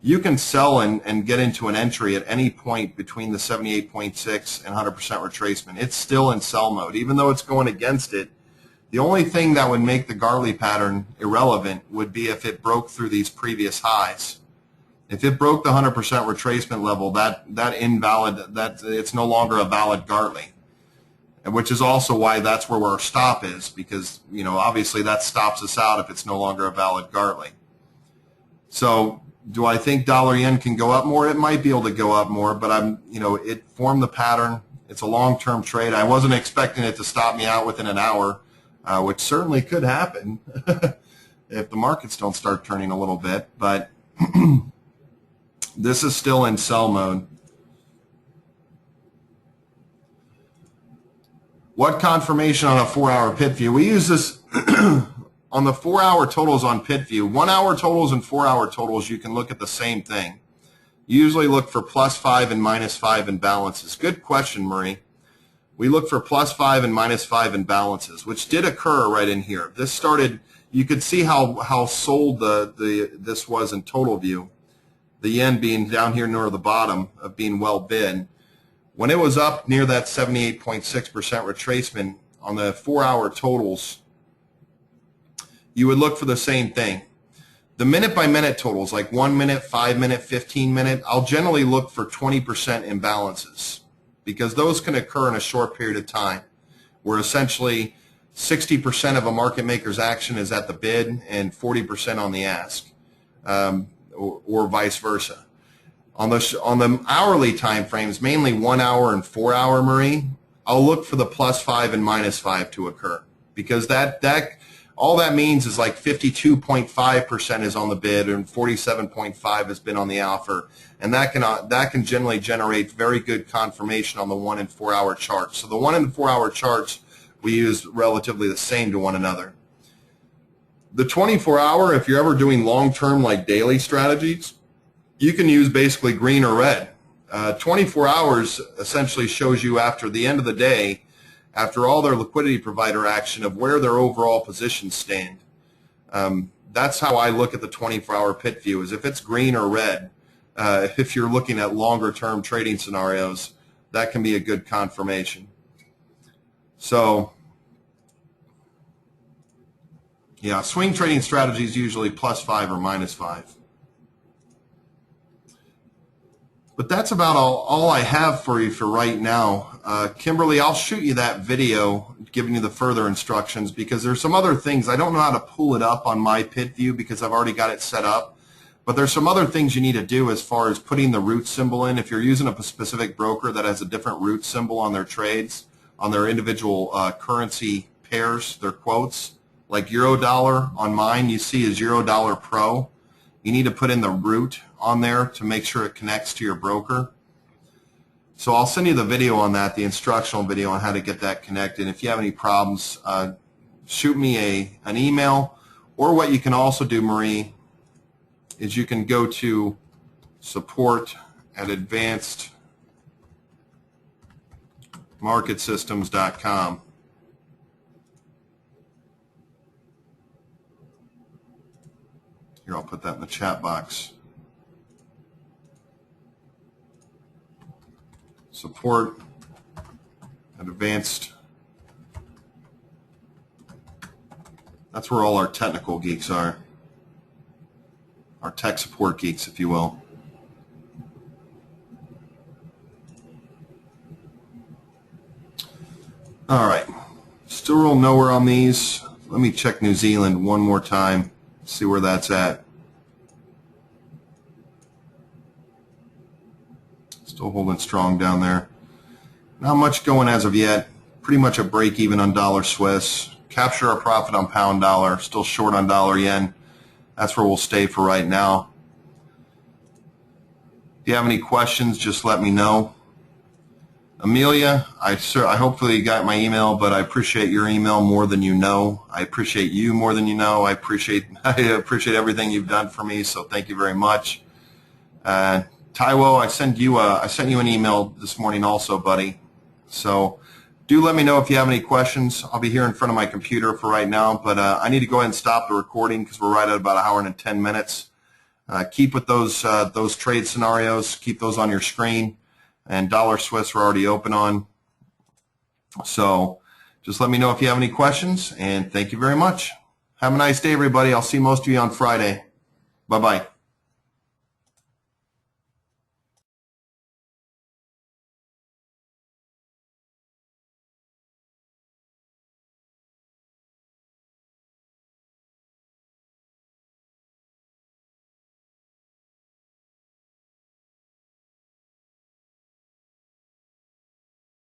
A: you can sell and get into an entry at any point between the 78.6 and 100% retracement. It's still in sell mode, even though it's going against it. The only thing that would make the Gartley pattern irrelevant would be if it broke through these previous highs. If it broke the 100% retracement level, it's no longer a valid Gartley. Which is also why that's where our stop is, because obviously that stops us out if it's no longer a valid Gartley. So do I think dollar yen can go up more? It might be able to go up more, but it formed the pattern. It's a long-term trade. I wasn't expecting it to stop me out within an hour, which certainly could happen if the markets don't start turning a little bit. But this is still in sell mode. What confirmation on a 4-hour PitView? We use this on the 4-hour totals on PitView. 1-hour totals and 4-hour totals, you can look at the same thing. You usually look for +5 and -5 in balances. Good question, Marie. We look for +5 and -5 in balances, which did occur right in here. This started, you could see how sold this was in total view. The yen being down here near the bottom of being well bid. When it was up near that 78.6% retracement on the 4-hour totals, you would look for the same thing. The minute-by-minute totals, like 1 minute, 5 minute, 15 minute, I'll generally look for 20% imbalances because those can occur in a short period of time where essentially 60% of a market maker's action is at the bid and 40% on the ask, or vice versa. On the hourly time frames, mainly 1 hour and 4 hour, Marie, I'll look for the +5 and -5 to occur because that all that means is like 52.5% is on the bid and 47.5 has been on the offer, and that can generally generate very good confirmation on the 1 and 4 hour charts. So the 1 and 4 hour charts we use relatively the same to one another. The 24 hour, if you're ever doing long term like daily strategies, you can use basically green or red. 24 hours essentially shows you after the end of the day, after all their liquidity provider action, of where their overall positions stand. That's how I look at the 24-hour PitView, is if it's green or red, if you're looking at longer term trading scenarios, that can be a good confirmation. So yeah, swing trading strategies usually +5 or -5. But that's about all I have for you for right now. Kimberly, I'll shoot you that video giving you the further instructions, because there's some other things. I don't know how to pull it up on my PitView because I've already got it set up. But there's some other things you need to do as far as putting the root symbol in. If you're using a specific broker that has a different root symbol on their trades, on their individual currency pairs, their quotes, like euro dollar on mine, you see is euro dollar pro. You need to put in the root on there to make sure it connects to your broker. So I'll send you the video on that, the instructional video on how to get that connected. If you have any problems, shoot me an email. Or what you can also do, Marie, is you can go to support@advancedmarketsystems.com. Here, I'll put that in the chat box. Support at Advanced. That's where all our technical geeks are. Our tech support geeks, if you will. All right. Still real nowhere on these. Let me check New Zealand one more time. See where that's at. Still holding strong down there. Not much going as of yet. Pretty much a break even on dollar Swiss. Capture our profit on pound dollar. Still short on dollar yen. That's where we'll stay for right now. If you have any questions, just let me know. Amelia, I hopefully got my email, but I appreciate your email more than you know. I appreciate you more than you know. I appreciate everything you've done for me, so thank you very much. Taiwo, I sent you an email this morning also, buddy. So do let me know if you have any questions. I'll be here in front of my computer for right now, but I need to go ahead and stop the recording because we're right at about 1 hour and 10 minutes. Keep with those trade scenarios. Keep those on your screen. And dollar Swiss we're already open on. So just let me know if you have any questions, and thank you very much. Have a nice day, everybody. I'll see most of you on Friday. Bye-bye.